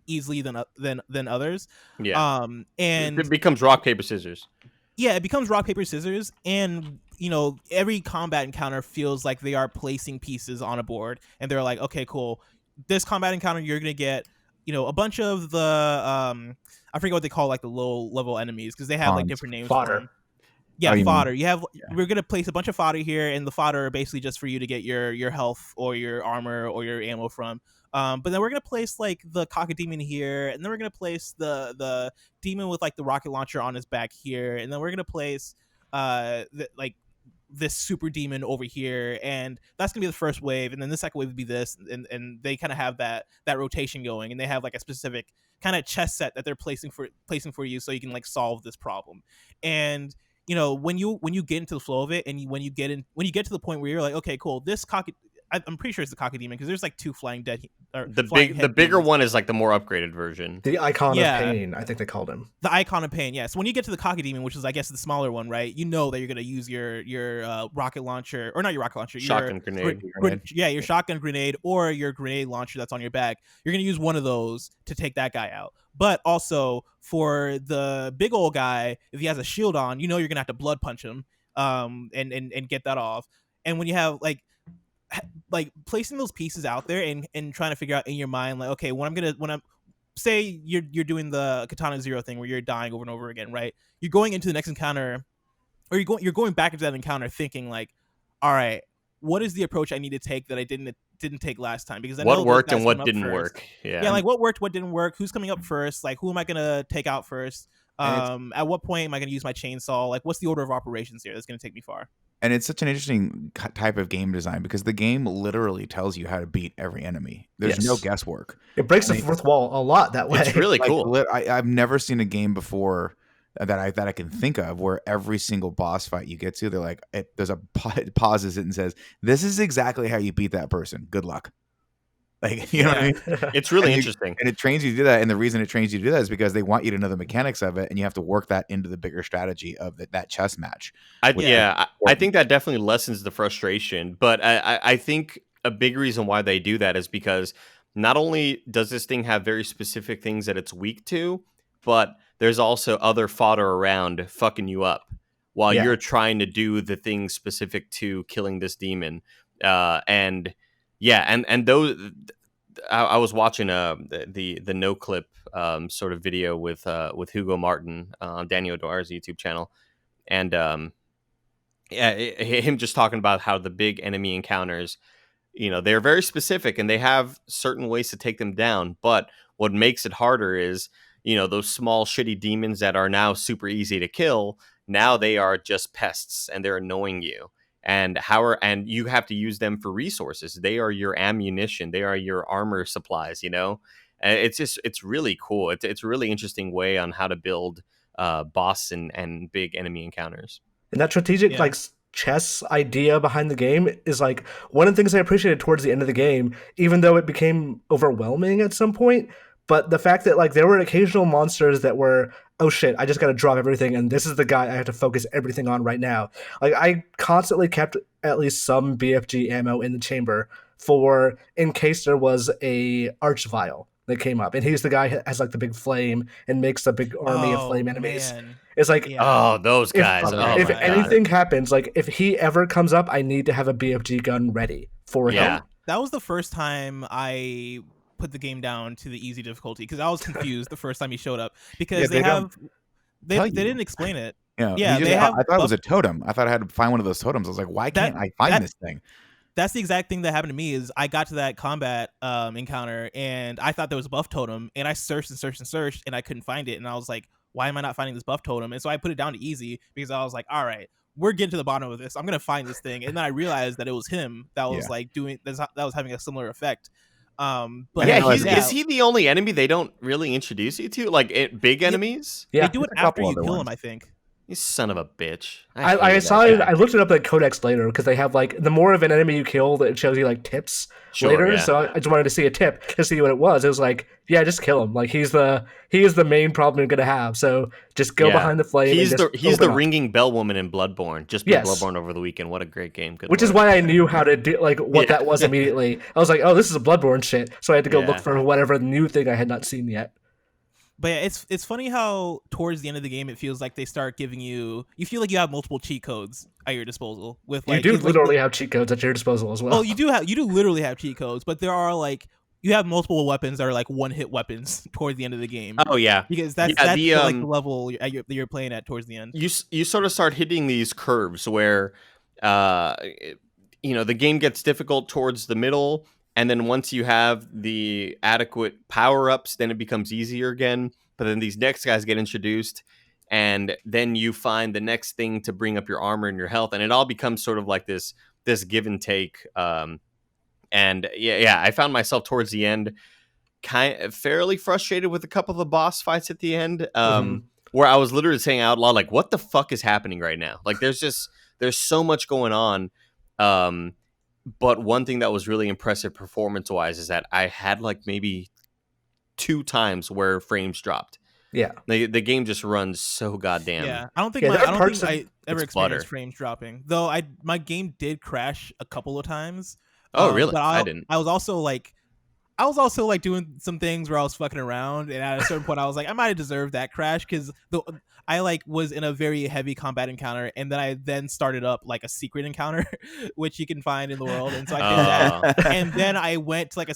easily than others. Yeah. And It becomes rock, paper, scissors. yeah, it becomes rock paper scissors, and every combat encounter feels like they are placing pieces on a board, and they're like, okay, cool, this combat encounter you're gonna get a bunch of the I forget what they call like the low level enemies, because they have like Pawns. different names Fodder. for them. Yeah, Oh, you mean- fodder. We're gonna place a bunch of fodder here, and the fodder are basically just for you to get your health or your armor or your ammo from. But then we're gonna place like the Cacodemon here, and then we're gonna place the demon with like the rocket launcher on his back here, and then we're gonna place like this super demon over here, and that's gonna be the first wave, and then the second wave would be this, and they kind of have that rotation going, and they have like a specific kind of chess set that they're placing for you, so you can like solve this problem. And when you get into the flow of it, and when you get to the point where you're like, okay, cool, I'm pretty sure it's the Cocky Demon because there's like 2 flying dead or The flying bigger demons. one is like the more upgraded version. The Icon Yeah. of Pain, I think they called him. The Icon of Pain, yeah. So when you get to the Cocky Demon, which is I guess the smaller one, right? You know that you're gonna use your rocket launcher, or not your rocket launcher, Shotgun grenade. your shotgun grenade or your grenade launcher that's on your back. You're gonna use one of those to take that guy out. But also for the big old guy, if he has a shield on, you know you're gonna have to blood punch him, and get that off. And when you have like placing those pieces out there and trying to figure out in your mind, like, okay, when I'm say you're doing the Katana Zero thing where you're dying over and over again, right? You're going into the next encounter, or you're going back into that encounter thinking like, all right, what is the approach I need to take that I didn't take last time? Because I know What those worked guys and what come up didn't first. work. Yeah, like what worked, what didn't work, who's coming up first, like who am I gonna take out first? At what point am I gonna use my chainsaw? Like what's the order of operations here that's gonna take me far? And it's such an interesting type of game design because the game literally tells you how to beat every enemy. There's no guesswork. It breaks the fourth wall a lot that way. It's really cool. I've never seen a game before that I can think of where every single boss fight you get to, they're like, there's a it pauses it and says, "This is exactly how you beat that person. Good luck." Like, you know what I mean? It's really And interesting. and it trains you to do that. And the reason it trains you to do that is because they want you to know the mechanics of it, and you have to work that into the bigger strategy of that chess match. I think that definitely lessens the frustration. But I think a big reason why they do that is because not only does this thing have very specific things that it's weak to, but there's also other fodder around fucking you up while you're trying to do the things specific to killing this demon. And those, I was watching the no clip sort of video with Hugo Martin on Daniel Doar's YouTube channel, and him just talking about how the big enemy encounters, they're very specific and they have certain ways to take them down. But what makes it harder is, those small shitty demons that are now super easy to kill. Now they are just pests and they're annoying you. And and you have to use them for resources. They are your ammunition. They are your armor supplies. And it's really cool. It's a really interesting way on how to build boss and big enemy encounters. And that strategic chess idea behind the game is like one of the things I appreciated towards the end of the game, even though it became overwhelming at some point. But the fact that there were occasional monsters that were, oh shit, I just got to drop everything, and this is the guy I have to focus everything on right now. I constantly kept at least some BFG ammo in the chamber for in case there was a archvile that came up, and he's the guy who has the big flame and makes a big army of flame enemies. Man. It's those guys. If anything happens, if he ever comes up, I need to have a BFG gun ready for him. That was the first time I put the game down to the easy difficulty because I was confused the first time he showed up because they didn't explain it. I thought it was a totem. I thought I had to find one of those totems. I was like, why can't I find this thing? That's the exact thing that happened to me. Is I got to that combat encounter and I thought there was a buff totem, and I searched and I couldn't find it, and I was like, why am I not finding this buff totem? And so I put it down to easy because I was like, all right, we're getting to the bottom of this. I'm gonna find this thing, and then I realized that it was him that was doing that was having a similar effect. But is he the only enemy they don't really introduce you to? Big enemies? They do it after you kill him, I think. You son of a bitch. I saw it. I looked it up at Codex later because they have the more of an enemy you kill, that it shows you tips later. Yeah. So I just wanted to see a tip to see what it was. It was just kill him. He is the main problem you're gonna have. So just go behind the flame. He's the ringing bell woman in Bloodborne. Just beat Bloodborne over the weekend. What a great game. Which is why I knew how to do what that was immediately. I was like, oh, this is a Bloodborne shit. So I had to go look for whatever new thing I had not seen yet. But yeah, it's funny how towards the end of the game it feels like they start giving you feel like you have multiple cheat codes at your disposal. With you do literally have cheat codes at your disposal as well. Oh, you do literally have cheat codes, but there are you have multiple weapons that are one-hit weapons towards the end of the game. Oh yeah, because that's the level you're playing at towards the end. You sort of start hitting these curves where the game gets difficult towards the middle. And then once you have the adequate power-ups, then it becomes easier again. But then these next guys get introduced, and then you find the next thing to bring up your armor and your health, and it all becomes sort of like this give and take. I found myself towards the end kind of fairly frustrated with a couple of the boss fights at the end, where I was literally saying out loud, what the fuck is happening right now? There's so much going on. But one thing that was really impressive performance-wise is that I had like maybe 2 times where frames dropped. Yeah. The game just runs so goddamn. Yeah, I don't think Yeah, there are I don't parts think of- I ever It's experienced butter. frames dropping. Though my game did crash a couple of times. Oh, really? But I didn't. I was also like doing some things where I was fucking around, and at a certain point I was like, I might have deserved that crash because I like was in a very heavy combat encounter, and then I started up like a secret encounter, which you can find in the world, and so I did that, and then I went to like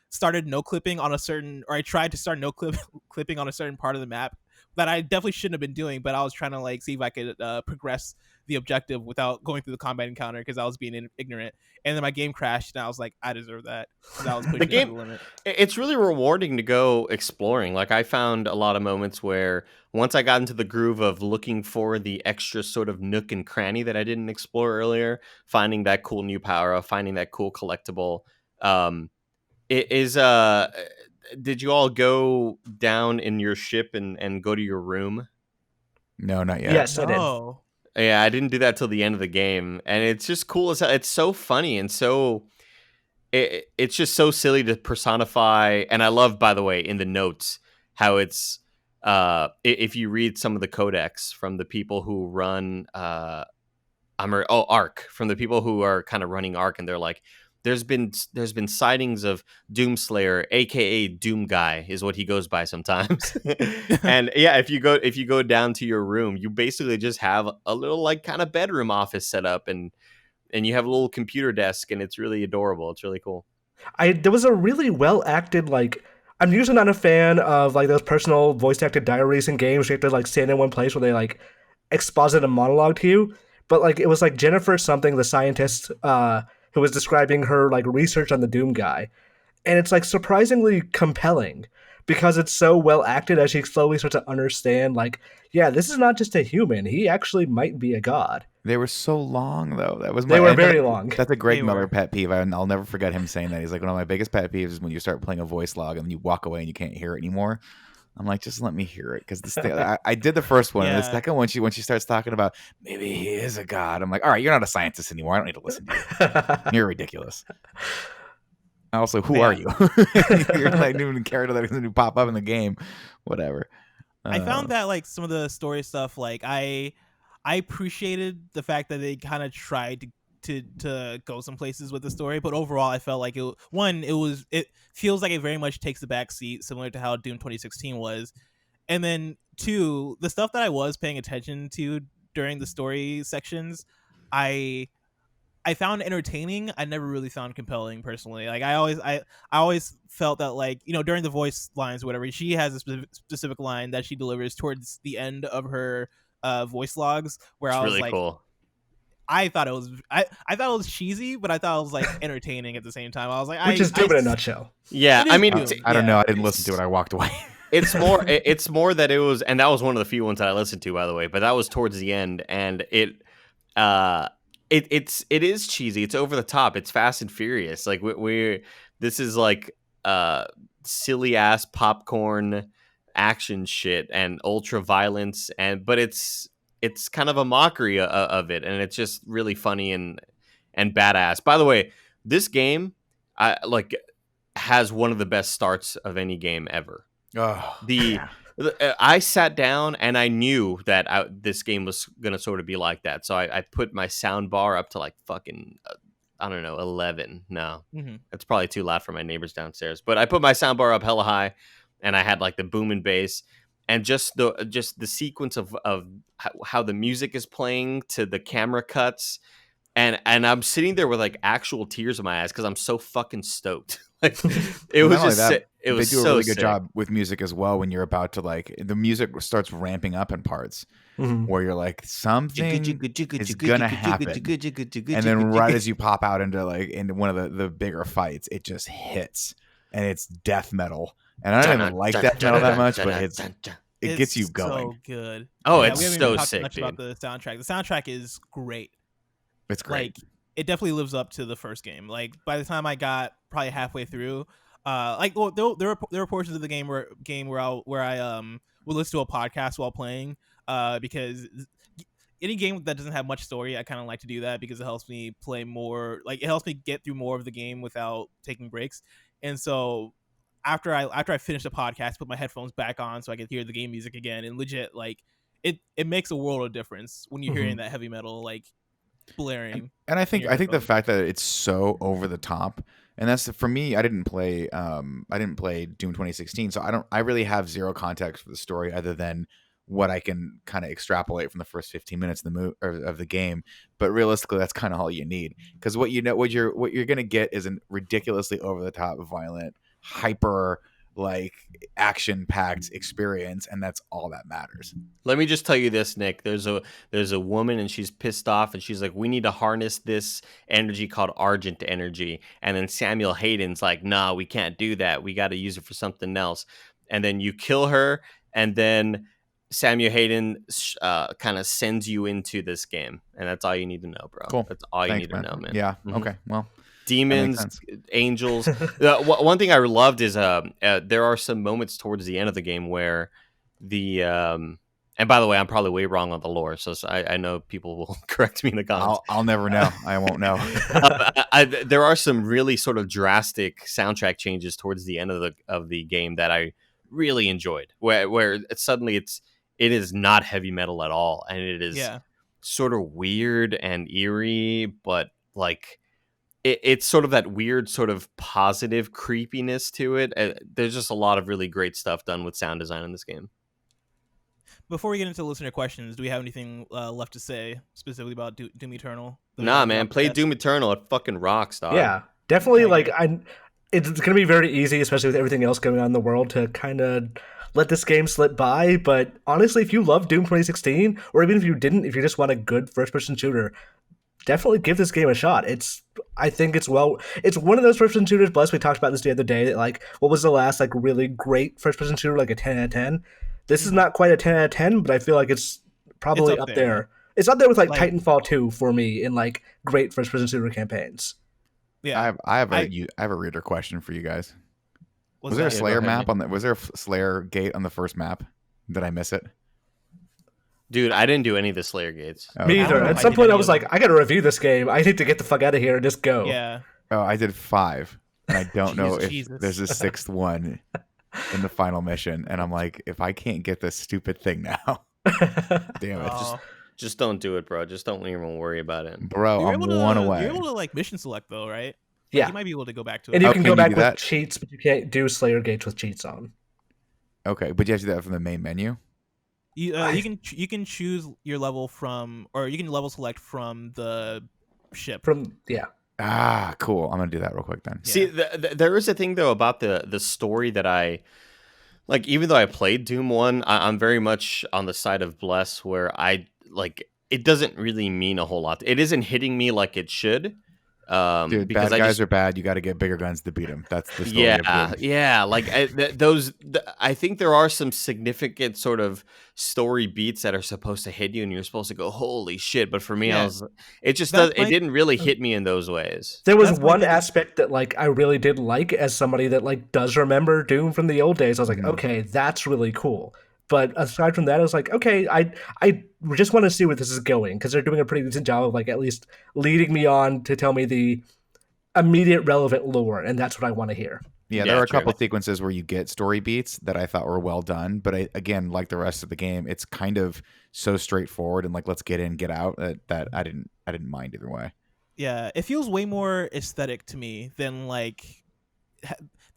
started no clipping on a certain, or I tried to start no clipping on a certain part of the map that I definitely shouldn't have been doing, but I was trying to like see if I could progress the objective without going through the combat encounter because I was being ignorant, and then my game crashed, and I was like, I deserve that. I was pushing game- the limit. It's really rewarding to go exploring. Like I found a lot of moments where once I got into the groove of looking for the extra sort of nook and cranny that I didn't explore earlier, finding that cool new power up, finding that cool collectible. It is did you all go down in your ship and go to your room? No, not yet. Yes, I did. Oh, Yeah, I didn't do that till the end of the game, and it's just cool as hell. It's so funny and so it's just so silly to personify. And I love, by the way, in the notes how it's if you read some of the codex from the people who run Ark, from the people who are kind of running Ark, and they're like, there's been sightings of Doomslayer, aka Doom Guy, is what he goes by sometimes. And yeah, if you go down to your room, you basically just have a little like kind of bedroom office set up, and you have a little computer desk, and it's really adorable. It's really cool. There was a really well acted like. I'm usually not a fan of like those personal voice acted diaries in games where you have to like stand in one place where they like exposit a monologue to you. But like it was like Jennifer something, the scientist who was describing her like research on the Doom guy, and it's like surprisingly compelling because it's so well acted as she slowly starts to understand like, yeah, this is not just a human, he actually might be a god. They were so long though. That was They were very long. That's a Greg They Miller were. pet peeve. I'll never forget him saying that. He's like, one of my biggest pet peeves is when you start playing a voice log and you walk away and you can't hear it anymore. I'm like, just let me hear it, because this thing, I did the first one, and the Yeah. second one, when she starts talking about maybe he is a god, I'm like, all right, you're not a scientist anymore. I don't need to listen to you. You're ridiculous. Also, who are you? You're like new character that's going to pop up in the game. Whatever. I found that like some of the story stuff, like I appreciated the fact that they kind of tried to go some places with the story, but overall I felt like it feels like it very much takes the back seat, similar to how Doom 2016 was. And then 2, the stuff that I was paying attention to during the story sections, I found entertaining. I never really found compelling personally. Like I always felt that, like, you know, during the voice lines or whatever, she has a specific line that she delivers towards the end of her voice logs where It's I was really like, cool. I thought it was cheesy, but I thought it was like entertaining at the same time. I was like, Which is Doom in a nutshell. Yeah, It is I mean, Doom. I don't Yeah. know. I didn't listen to it. I walked away. it's more that it was, and that was one of the few ones that I listened to, by the way. But that was towards the end, and it is cheesy. It's over the top. It's Fast and Furious. Like this is like silly ass popcorn action shit and ultra violence, but it's kind of a mockery of it, and it's just really funny and badass. By the way, this game has one of the best starts of any game ever. Oh, I sat down and I knew that this game was gonna sort of be like that, so I put my sound bar up to like fucking I don't know, 11. No, it's probably too loud for my neighbors downstairs. But I put my sound bar up hella high, and I had like the boom and bass, and just the sequence of how the music is playing to the camera cuts, and I'm sitting there with like actual tears in my eyes because I'm so fucking stoked. Like it was just it was they do a so really good sick. job with music as well when you're about to, like, the music starts ramping up in parts where you're like, something is gonna happen, and then right as you pop out into one of the bigger fights, it just hits, and it's death metal, and I don't even like death metal that much, but it gets you going. So good. Oh, Yeah, it's we haven't so even talked sick, much dude. about the soundtrack. The soundtrack is great. It's great. Like, it definitely lives up to the first game. Like, by the time I got probably halfway through, there were portions of the game where I would listen to a podcast while playing, because any game that doesn't have much story, I kind of like to do that because it helps me play more. Like it helps me get through more of the game without taking breaks. And so after I finish the podcast, put my headphones back on so I can hear the game music again. And legit, like it makes a world of difference when you're hearing that heavy metal like blaring. And I think the headphones. fact that it's so over the top, and that's for me. I didn't play Doom 2016, so I really have zero context for the story other than what I can kind of extrapolate from the first 15 minutes of the game. But realistically, that's kind of all you need, because what you're gonna get is a ridiculously over the top, violent, hyper like action packed experience, and that's all that matters. Let me just tell you this, Nick. There's a woman and she's pissed off and she's like, we need to harness this energy called Argent energy. And then Samuel Hayden's like, nah, we can't do that. We got to use it for something else. And then you kill her, and then Samuel Hayden kind of sends you into this game, and that's all you need to know, bro. Cool. That's all you Thanks, need to know, man. Yeah. Mhm. Okay. Well, Demons, angels. One thing I loved is there are some moments towards the end of the game where the and by the way, I'm probably way wrong on the lore, so I know people will correct me in the comments. I'll never know. I won't know. There are some really sort of drastic soundtrack changes towards the end of the game that I really enjoyed, where suddenly it is not heavy metal at all, and it is sort of weird and eerie, but like it's sort of that weird sort of positive creepiness to it. There's just a lot of really great stuff done with sound design in this game. Before we get into listener questions, do we have anything left to say specifically about Doom Eternal? Nah, man, play Doom Eternal. It fucking rocks, dog. Yeah, definitely. Like it's going to be very easy, especially with everything else going on in the world, to kind of let this game slip by. But honestly, if you love Doom 2016, or even if you didn't, if you just want a good first-person shooter, definitely give this game a shot. I think it's one of those first-person shooters. Bless, we talked about this the other day. That like, what was the last like really great first-person shooter? Like a 10 out of 10. This is not quite a 10 out of 10, but I feel like it's probably up there. It's up there with like Titanfall 2 for me in like great first-person shooter campaigns. Yeah, I have a reader question for you guys. Was there a Slayer map was there a Slayer gate on the first map? Did I miss it? Dude, I didn't do any of the Slayer gates. Me either. At some point, I was like, I got to review this game. I need to get the fuck out of here and just go. Yeah. Oh, I did 5, and I don't know if there's a 6th one in the final mission. And I'm like, if I can't get this stupid thing now, damn it. Just don't do it, bro. Just don't even worry about it. Bro, I'm one away. You're able to like mission select though, right? Yeah. You might be able to go back to it. And you can go back with cheats, but you can't do Slayer gates with cheats on. Okay, but you have to do that from the main menu? You can choose your level from, or you can level select from the ship. Ah, cool. I'm gonna do that real quick then. See, there is a thing though about the story that I like. Even though I played Doom 1, I'm very much on the side of Bless, where I like it doesn't really mean a whole lot. It isn't hitting me like it should. Dude, because bad guys are bad. You got to get bigger guns to beat them. That's the story. Yeah. Like I think there are some significant sort of story beats that are supposed to hit you, and you're supposed to go, "Holy shit!" But for me, it didn't really hit me in those ways. There was one aspect that like I really did like, as somebody that like does remember Doom from the old days. I was like, okay, that's really cool. But aside from that, I was like, okay, I just want to see where this is going, because they're doing a pretty decent job of like at least leading me on to tell me the immediate relevant lore, and that's what I want to hear. Yeah, there are a couple sequences where you get story beats that I thought were well done, but again, like the rest of the game, it's kind of so straightforward and like let's get in, get out that I didn't mind either way. Yeah, it feels way more aesthetic to me than like.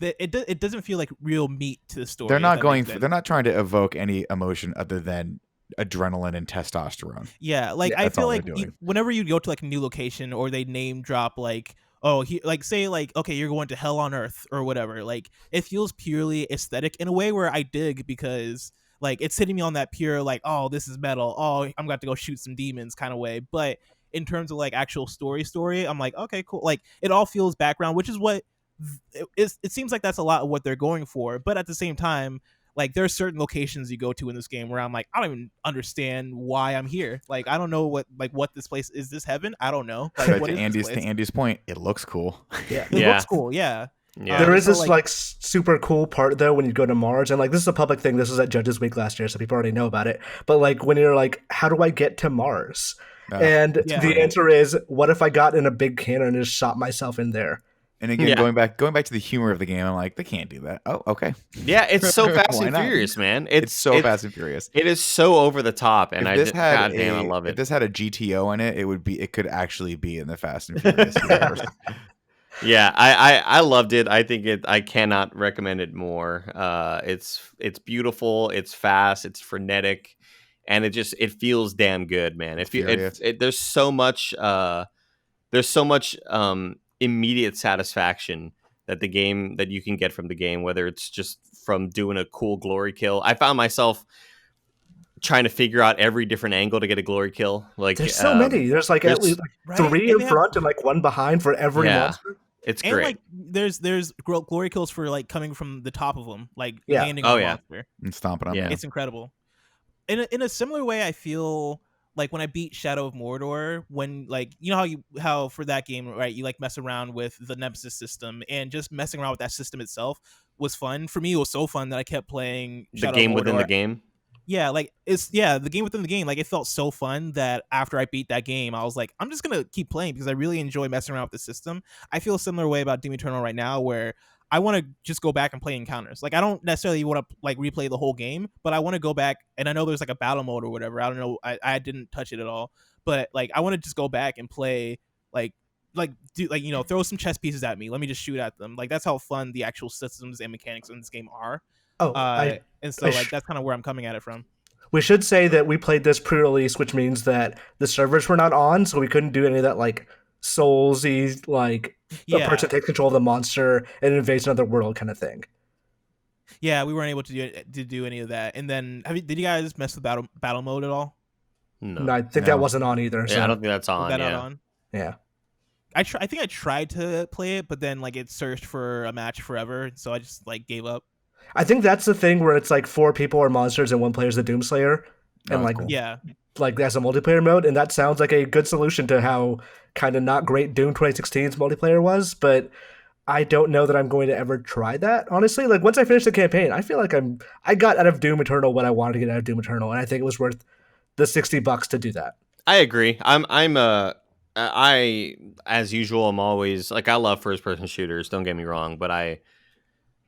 It doesn't feel like real meat to the story. They're not trying to evoke any emotion other than adrenaline and testosterone. Yeah, like I feel like whenever you go to like a new location, or they name drop like, say like, okay, you're going to Hell on Earth or whatever, like it feels purely aesthetic in a way where I dig, because like it's hitting me on that pure like, oh, this is metal, oh, I'm about to go shoot some demons kind of way. But in terms of like actual story, I'm like, okay, cool. Like it all feels background, which is what it seems like that's a lot of what they're going for. But at the same time, like there are certain locations you go to in this game where I'm like, I don't even understand why I'm here. Like I don't know what this place is. This heaven? I don't know. Like, but to Andy's point, it looks cool. Yeah, it looks cool. Yeah, Yeah. There is So, this like super cool part though when you go to Mars, and like this is a public thing. This was at Judges Week last year, so people already know about it. But like when you're like, how do I get to Mars? And Yeah. the answer is, what if I got in a big cannon and just shot myself in there? And again, Yeah. going back to the humor of the game, I'm like, they can't do that. Oh, okay. Yeah, it's so Fast Why and not? Furious, man. It's so Fast and Furious. It is so over the top, and If this had God damn, I love If it. this had a GTO in it, it could actually be in the Fast and Furious universe. Yeah, I loved it. I think I cannot recommend it more. It's beautiful, it's fast, it's frenetic, and it feels damn good, man. There's so much immediate satisfaction that you can get from the game, whether it's just from doing a cool glory kill. I found myself trying to figure out every different angle to get a glory kill. Like There's so many. There's like at least Right? 3 And in front and like 1 behind for every Yeah. monster. It's And great. like there's glory kills for like coming from the top of them, like Yeah. landing Oh, on the yeah. monster. And stomping on Yeah. them. It's incredible. In a similar way, I feel like when I beat Shadow of Mordor, when like you know how for that game, right, you like mess around with the Nemesis system, and just messing around with that system itself was fun. For me, it was so fun that I kept playing The Shadow game of Mordor. within the game. Yeah, like the game within the game. Like it felt so fun that after I beat that game, I was like, I'm just gonna keep playing because I really enjoy messing around with the system. I feel a similar way about Doom Eternal right now, where I want to just go back and play encounters. Like I don't necessarily want to like replay the whole game, but I want to go back, and I know there's like a battle mode or whatever. I don't know. I didn't touch it at all, but like I want to just go back and play throw some chess pieces at me. Let me just shoot at them. Like that's how fun the actual systems and mechanics in this game are. Oh, And so like that's kind of where I'm coming at it from. we should say that we played this pre-release, which means that the servers were not on, so we couldn't do any of that like Souls-y, like a person takes control of the monster and invades another world kind of thing. Yeah, we weren't able to do any of that. And then did you guys mess with battle mode at all? No, I think that wasn't on either. So. Yeah, I don't think that's on. Was that not on? Yeah. I think I tried to play it, but then like it searched for a match forever, so I just like gave up. I think that's the thing where it's like 4 people are monsters and 1 player's the Doomslayer, and like cool. Yeah, like that's a multiplayer mode, and that sounds like a good solution to how kind of not great Doom 2016's multiplayer was. But I don't know that I'm going to ever try that, honestly. Like once I finish the campaign, I feel like I got out of Doom Eternal what I wanted to get out of Doom Eternal, and I think it was worth the $60 to do that. I agree. I as usual, I'm always like, I love first person shooters, don't get me wrong, but I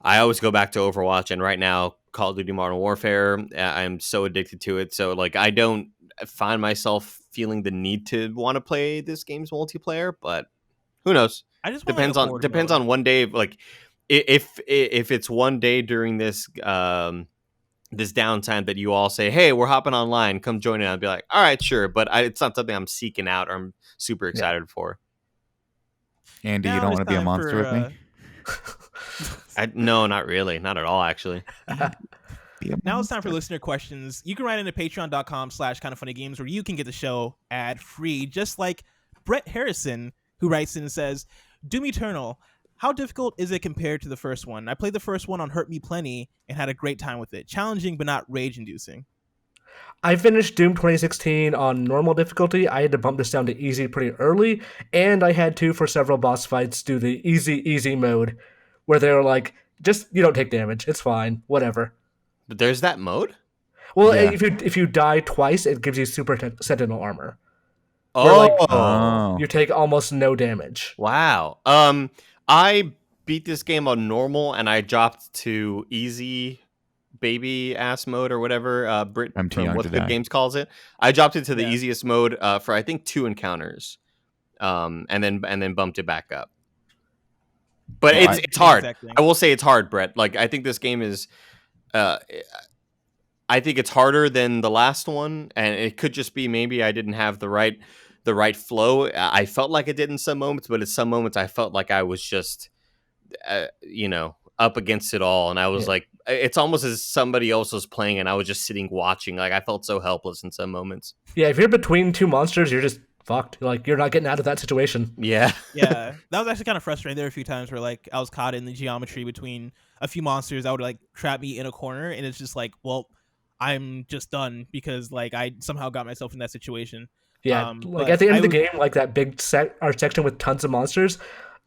always go back to Overwatch, and right now Call of Duty Modern Warfare, I'm so addicted to it. So like I don't find myself feeling the need to want to play this game's multiplayer, but who knows? I just Depends on one day. Like if it's one day during this this downtime that you all say, hey, we're hopping online, come join it, I'd be like, all right, sure, but it's not something I'm seeking out or I'm super excited for. Andy, you don't want to be a monster with me? No, not really, not at all, actually. Now it's time for listener questions. You can write into patreon.com/kindoffunnygames where you can get the show ad free, just like Brett Harrison, who writes in and says, Doom Eternal, how difficult is it compared to the first one? I played the first one on Hurt Me Plenty and had a great time with it. Challenging but not rage-inducing. I finished Doom 2016 on normal difficulty. I had to bump this down to easy pretty early, and I had to, for several boss fights, do the easy mode, where they were like, just, you don't take damage, it's fine, whatever. But there's that mode? Well, Yeah. if you die twice, it gives you super sentinel armor. Oh, You take almost no damage. wow. I beat this game on normal, and I dropped to easy baby ass mode or whatever. Brit I'm too from young What to Good die. Games calls it. I dropped it to the Yeah. easiest mode for I think 2 encounters, and then bumped it back up. But Well, it's hard. Exact thing. I will say it's hard, Brett. Like I think this game is. I think it's harder than the last one, and it could just be maybe I didn't have the right flow. I felt like I did in some moments, but at some moments I felt like I was just, up against it all, and I was like, it's almost as somebody else was playing, and I was just sitting watching. Like I felt so helpless in some moments. Yeah, if you're between 2 monsters, you're just fucked. Like you're not getting out of that situation. Yeah, Yeah, that was actually kind of frustrating. There were a few times where like I was caught in the geometry between a few monsters that would like trap me in a corner, and it's just like, well, I'm just done because like I somehow got myself in that situation. Yeah, But like at the end of the I game, like that big section with tons of monsters,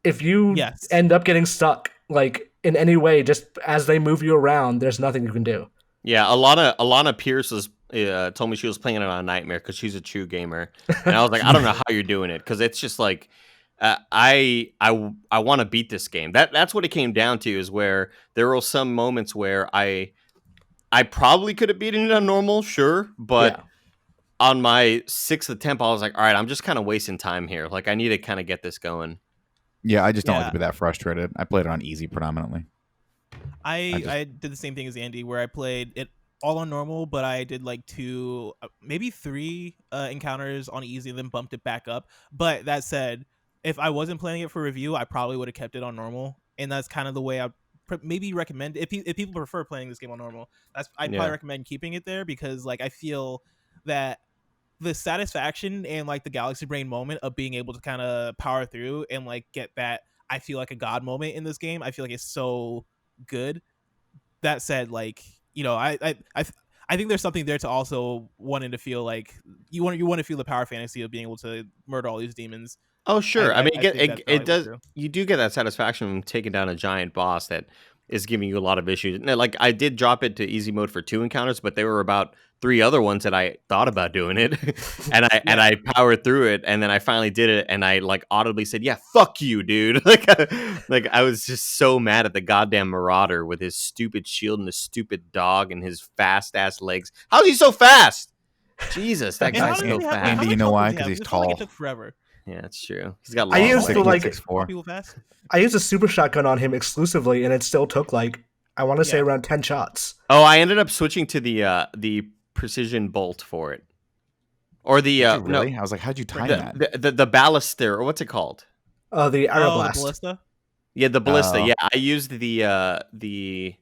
if you Yes. end up getting stuck, like in any way. Just as they move you around, there's nothing you can do. Yeah, Alana Pierce was told me she was playing it on Nightmare because she's a true gamer, and I was like, I don't know how you're doing it because it's just like I want to beat this game. That's what it came down to, is where there were some moments where I probably could have beaten it on normal, sure, but Yeah. on my 6th attempt, I was like, all right, I'm just kind of wasting time here. Like, I need to kind of get this going. Yeah, I just don't like to be that frustrated. I played it on easy predominantly. I did the same thing as Andy, where I played it all on normal, but I did like 2, maybe 3 encounters on easy, and then bumped it back up. But that said, if I wasn't playing it for review, I probably would have kept it on normal, and that's kind of the way I maybe recommend if people prefer playing this game on normal. I'd probably recommend keeping it there, because like I feel that the satisfaction and like the galaxy brain moment of being able to kind of power through and like get that, I feel like, a god moment in this game, I feel like it's so good. That said, like, you know, I think there's something there to also wanting to feel like you want to feel the power fantasy of being able to murder all these demons. Oh, sure. I mean, think that's it probably does. true. You do get that satisfaction from taking down a giant boss that is giving you a lot of issues. Now, like, I did drop it to easy mode for 2 encounters, but there were about 3 other ones that I thought about doing it, and I powered through it, and then I finally did it, and I like audibly said, "Yeah, fuck you, dude!" like I was just so mad at the goddamn Marauder with his stupid shield and his stupid dog and his fast ass legs. How's he so fast? Jesus, that And guy's how so does he have- fast. how Andy, much you know health why? does he 'Cause have? he's It felt like tall. it took forever. Yeah, it's true. He's got I long used legs. to like 6'4". People fast. I used a super shotgun on him exclusively, and it still took like I want to say Yeah. around 10 shots. Oh, I ended up switching to the precision bolt for it, or the Did you really? I was like, how'd you time that? the ballaster, or what's it called? The Oh, the Aeroblast. ballista. Yeah, the ballista. Oh. Yeah, I used the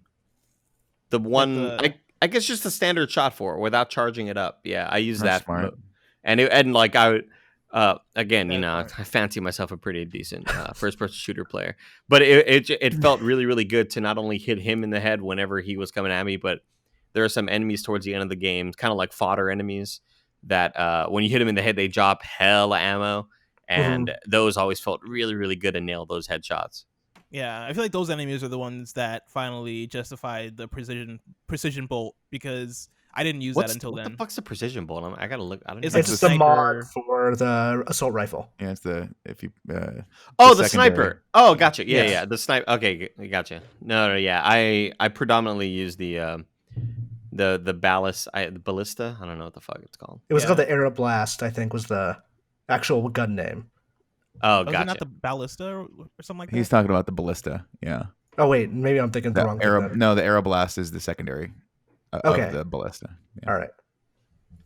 one. the- I guess just the standard shot for it without charging it up. Yeah, I used That's that, smart. and like I would. Again, you That's know, smart. I fancy myself a pretty decent first-person shooter player, but it felt really, really good to not only hit him in the head whenever he was coming at me, but there are some enemies towards the end of the game, kind of like fodder enemies, that when you hit them in the head, they drop hella ammo, and those always felt really, really good to nail those headshots. Yeah, I feel like those enemies are the ones that finally justified the precision bolt, because I didn't use that until what then. the fuck's the precision bolt? I gotta look. I don't It's know. like It's the the mod sniper. for the assault rifle. Yeah, it's if you. Oh, the the secondary. sniper. Oh, gotcha. Yeah, Yes. yeah. The sniper. Okay, gotcha. No, yeah. I predominantly use the ballast, the ballista. I don't know what the fuck it's called. It was Yeah. called the Aeroblast, I think, was the actual gun name. Oh, Was it gotcha. not the ballista or something like that? He's talking about the ballista. Yeah. Oh wait, maybe I'm thinking the wrong thing. then. No, the Aeroblast is the secondary Okay. of the ballista. Yeah. All right.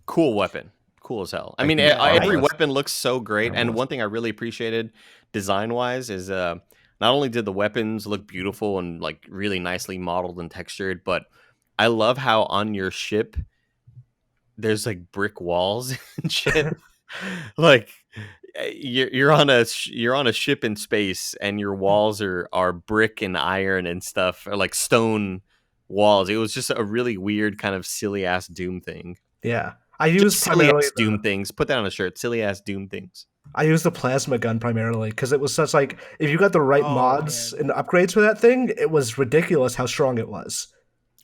Cool weapon. Cool as hell. I Like mean, the every Arbalest. weapon looks so great. And Arbalest. one thing I really appreciated design-wise is not only did the weapons look beautiful and like really nicely modeled and textured, but I love how on your ship there's like brick walls and shit. Like you're on a ship in space, and your walls are brick and iron and stuff, or like stone walls. It was just a really weird kind of silly ass Doom thing. Yeah. I Just used silly primarily ass Doom things. Put that on a shirt. Silly ass Doom things. I used the plasma gun primarily because it was such like if you got the right Oh, mods man. and upgrades for that thing, it was ridiculous how strong it was.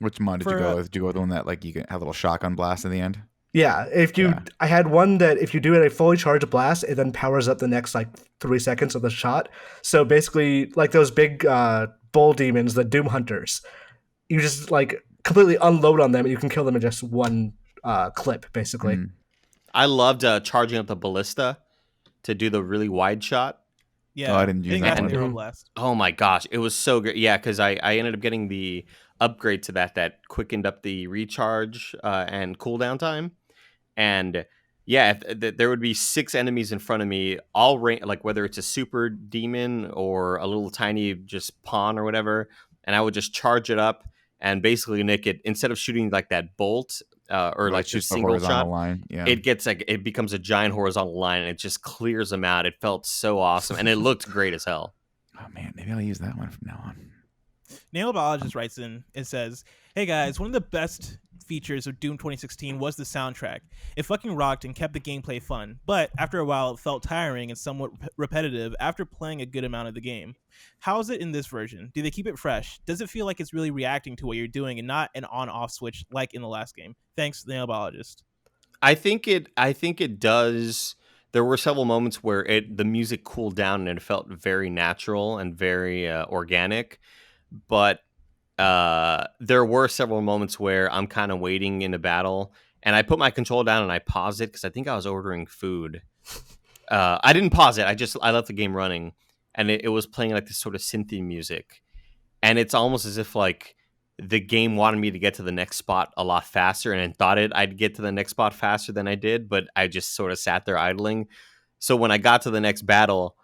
Which mod did you For, go with? Did you go with the one that like you can have a little shotgun blast in the end? Yeah, Yeah. I had one that if you do it a fully charged blast, it then powers up the next like 3 seconds of the shot. So basically, like those big bull demons, the Doom Hunters, you just like completely unload on them, and you can kill them in just one clip, basically. Mm. I loved charging up the ballista to do the really wide shot. Yeah, Oh, I didn't use think that that's one. the Aeroblast. Oh my gosh, it was so good. Yeah, because I ended up getting the upgrade to that quickened up the recharge and cooldown time. And yeah, there would be 6 enemies in front of me, all like whether it's a super demon or a little tiny just pawn or whatever, and I would just charge it up and basically nick it. Instead of shooting like that bolt or like It's just the single horizontal shot, line. Yeah. it becomes a giant horizontal line, and it just clears them out. It felt so awesome, and it looked great as hell. Oh man, maybe I'll use that one from now on. Nanobiologist writes in and says, "Hey guys, one of the best features of Doom 2016 was the soundtrack. It fucking rocked and kept the gameplay fun, but after a while it felt tiring and somewhat repetitive after playing a good amount of the game. How is it in this version? Do they keep it fresh? Does it feel like it's really reacting to what you're doing and not an on-off switch like in the last game? Thanks, the Nailbiologist. I think it does. There were several moments where the music cooled down and it felt very natural and very organic, but there were several moments where I'm kind of waiting in a battle and I put my control down and I pause it because I think I was ordering food. I didn't pause it. I left the game running, and it was playing like this sort of synthy music, and it's almost as if like the game wanted me to get to the next spot a lot faster, and it thought I'd get to the next spot faster than I did, but I just sort of sat there idling. So when I got to the next battle,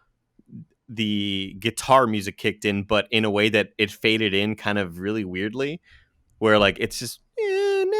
the guitar music kicked in, but in a way that it faded in kind of really weirdly, where like it's just and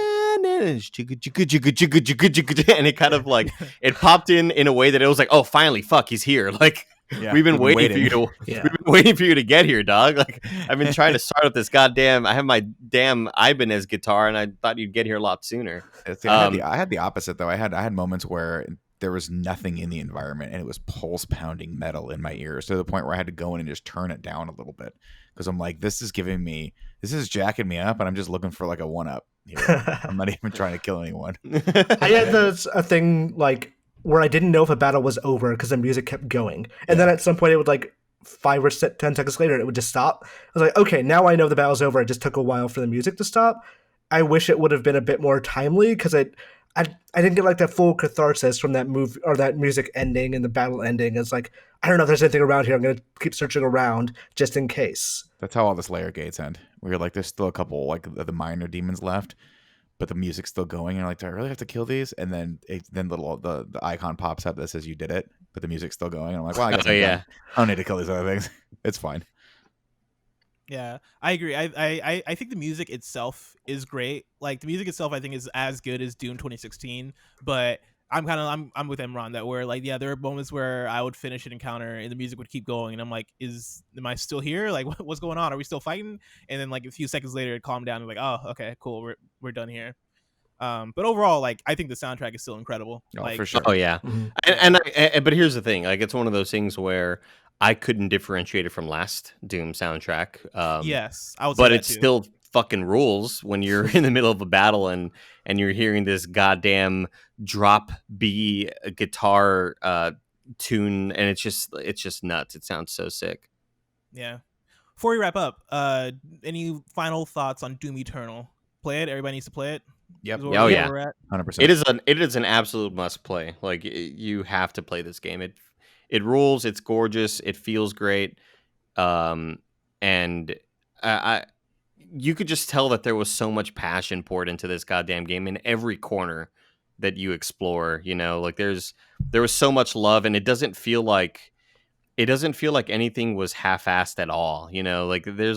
it kind of like it popped in a way that it was like, oh, finally, fuck, he's here. Like we've been waiting for you to we've been waiting for you to get here, dog. Like I've been trying to start up this goddamn. I have my damn Ibanez guitar, and I thought you'd get here a lot sooner. I had the opposite though. I had moments where there was nothing in the environment and it was pulse pounding metal in my ears to the point where I had to go in and just turn it down a little bit because I'm like, this is jacking me up and I'm just looking for like a one up. I'm not even trying to kill anyone. I had a thing like where I didn't know if a battle was over because the music kept going. And then at some point it would like 5 or 10 seconds later, it would just stop. I was like, okay, now I know the battle's over. It just took a while for the music to stop. I wish it would have been a bit more timely because I didn't get like that full catharsis from that move or that music ending and the battle ending. It's like, I don't know if there's anything around here. I'm going to keep searching around just in case. That's how all the Slayer gates end. Where you're like, there's still a couple like the minor demons left, but the music's still going. And you're like, do I really have to kill these? And then the icon pops up that says you did it, but the music's still going. And I'm like, well, I guess I don't need to kill these other things. It's fine. Yeah, I agree. I think the music itself is great. Like the music itself, I think is as good as Doom 2016. But I'm with Imran that where like there are moments where I would finish an encounter and the music would keep going, and I'm like, am I still here? Like what's going on? Are we still fighting? And then like a few seconds later, it calmed down and like, oh, okay, cool, we're done here. But overall, like I think the soundtrack is still incredible. For sure. Oh yeah, mm-hmm. But here's the thing: like it's one of those things where I couldn't differentiate it from last Doom soundtrack. Yes, I would. But it still fucking rules when you're in the middle of a battle and you're hearing this goddamn drop B guitar tune, and it's just nuts. It sounds so sick. Yeah. Before we wrap up, any final thoughts on Doom Eternal? Play it. Everybody needs to play it. Yep. Oh yeah. 100%. It is an absolute must play. Like you have to play this game. It rules. It's gorgeous. It feels great. And you could just tell that there was so much passion poured into this goddamn game in every corner that you explore. You know, like there was so much love, and it doesn't feel like anything was half-assed at all. You know, like there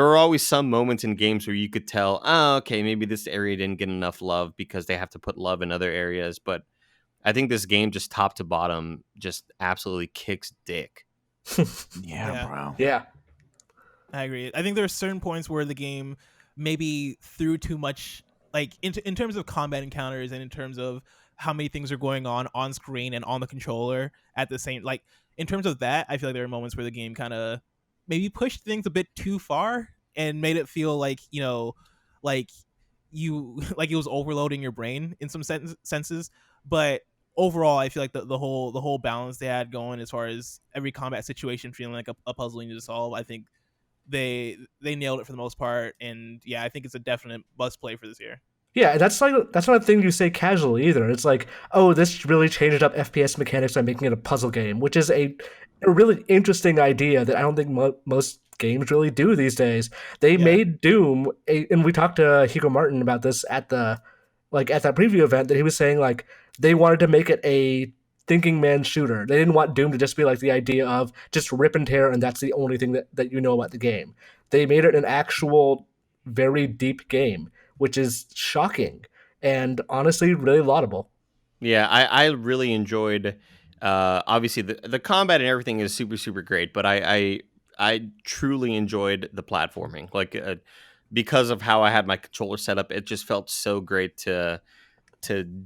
are always some moments in games where you could tell, oh, okay, maybe this area didn't get enough love because they have to put love in other areas, but I think this game, just top to bottom, just absolutely kicks dick. Yeah, bro. Yeah. I agree. I think there are certain points where the game maybe threw too much, like in terms of combat encounters and in terms of how many things are going on screen and on the controller at the same, like in terms of that, I feel like there are moments where the game kind of maybe pushed things a bit too far and made it feel like, you know, like it was overloading your brain in some senses. But overall, I feel like the whole balance they had going as far as every combat situation feeling like a puzzle you need to solve, I think they nailed it for the most part. And yeah, I think it's a definite must play for this year. Yeah, that's not a thing you say casually either. It's like, oh, this really changed up FPS mechanics by making it a puzzle game, which is a really interesting idea that I don't think most games really do these days. They made Doom, and we talked to Hugo Martin about this at that preview event, that he was saying like they wanted to make it a thinking man shooter. They didn't want Doom to just be like the idea of just rip and tear and that's the only thing that you know about the game. They made it an actual very deep game, which is shocking and honestly really laudable. Yeah, I really enjoyed obviously the combat and everything is super, super great, but I truly enjoyed the platforming. Like because of how I had my controller set up, it just felt so great to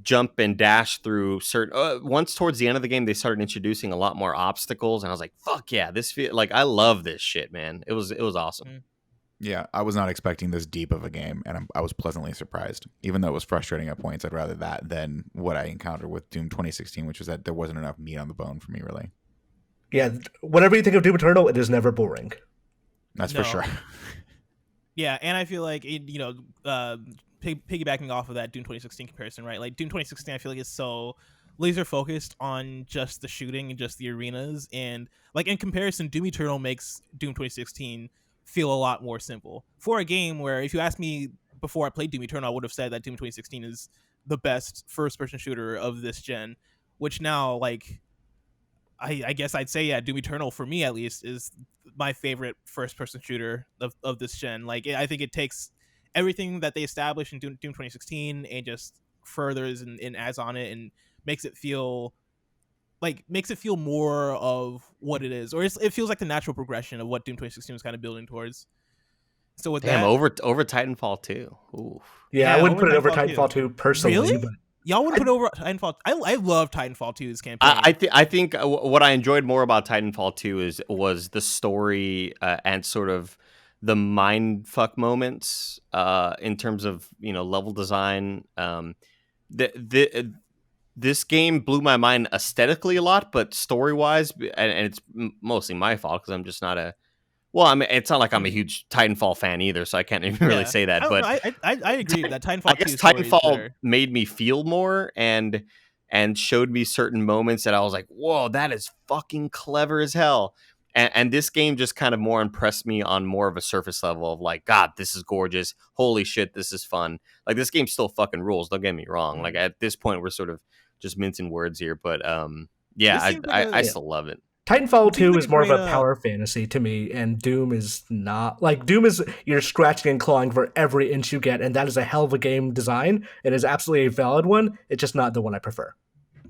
jump and dash through certain. Once towards the end of the game, they started introducing a lot more obstacles, and I was like, "Fuck yeah, this feel like I love this shit, man." It was awesome. Yeah, I was not expecting this deep of a game, and I was pleasantly surprised. Even though it was frustrating at points, I'd rather that than what I encountered with Doom 2016, which was that there wasn't enough meat on the bone for me, really. Yeah, whenever you think of Doom Eternal, it is never boring. That's for sure. Yeah, and I feel like, piggybacking off of that Doom 2016 comparison, right? Like Doom 2016, I feel like is so laser focused on just the shooting and just the arenas, and like in comparison, Doom Eternal makes Doom 2016 feel a lot more simple for a game where, if you asked me before I played Doom Eternal, I would have said that Doom 2016 is the best first-person shooter of this gen, which now, like, I guess I'd say, yeah, Doom Eternal, for me at least, is my favorite first-person shooter of this gen. Like, I think it takes everything that they established in Doom 2016 and just furthers and adds on it and makes it feel more of what it is, or it feels like the natural progression of what Doom 2016 was kind of building towards. So with that, over Titanfall 2. Ooh. Yeah, I wouldn't put it over Titanfall 2 personally. Really? But y'all wouldn't put it over Titanfall? I love Titanfall 2's campaign. I think what I enjoyed more about Titanfall 2 was the story and sort of the mindfuck moments in terms of level design. This game blew my mind aesthetically a lot, but story-wise, and it's mostly my fault because I'm just not a... Well, I mean, it's not like I'm a huge Titanfall fan either, so I can't even really say that. But I agree that Titanfall. I guess Titanfall made me feel more and showed me certain moments that I was like, "Whoa, that is fucking clever as hell." And this game just kind of more impressed me on more of a surface level of like, God, this is gorgeous. Holy shit, this is fun. Like, this game still fucking rules. Don't get me wrong. Like, at this point, we're sort of just mincing words here, but yeah, I still love it. Titanfall 2 is more of a power fantasy to me, and Doom is not. Like, Doom is you're scratching and clawing for every inch you get, and that is a hell of a game design. It is absolutely a valid one. It's just not the one I prefer.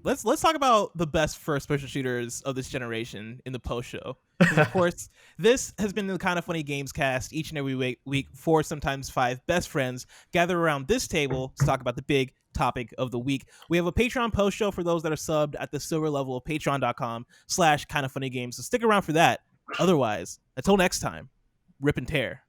Let's talk about the best first-person shooters of this generation in the post-show. Of course, this has been the Kind of Funny Gamescast. Each and every week, 4, sometimes 5 best friends gather around this table to talk about the big topic of the week. We have a Patreon post-show for those that are subbed at the silver level of patreon.com/kindoffunnygames. So stick around for that. Otherwise, until next time, rip and tear.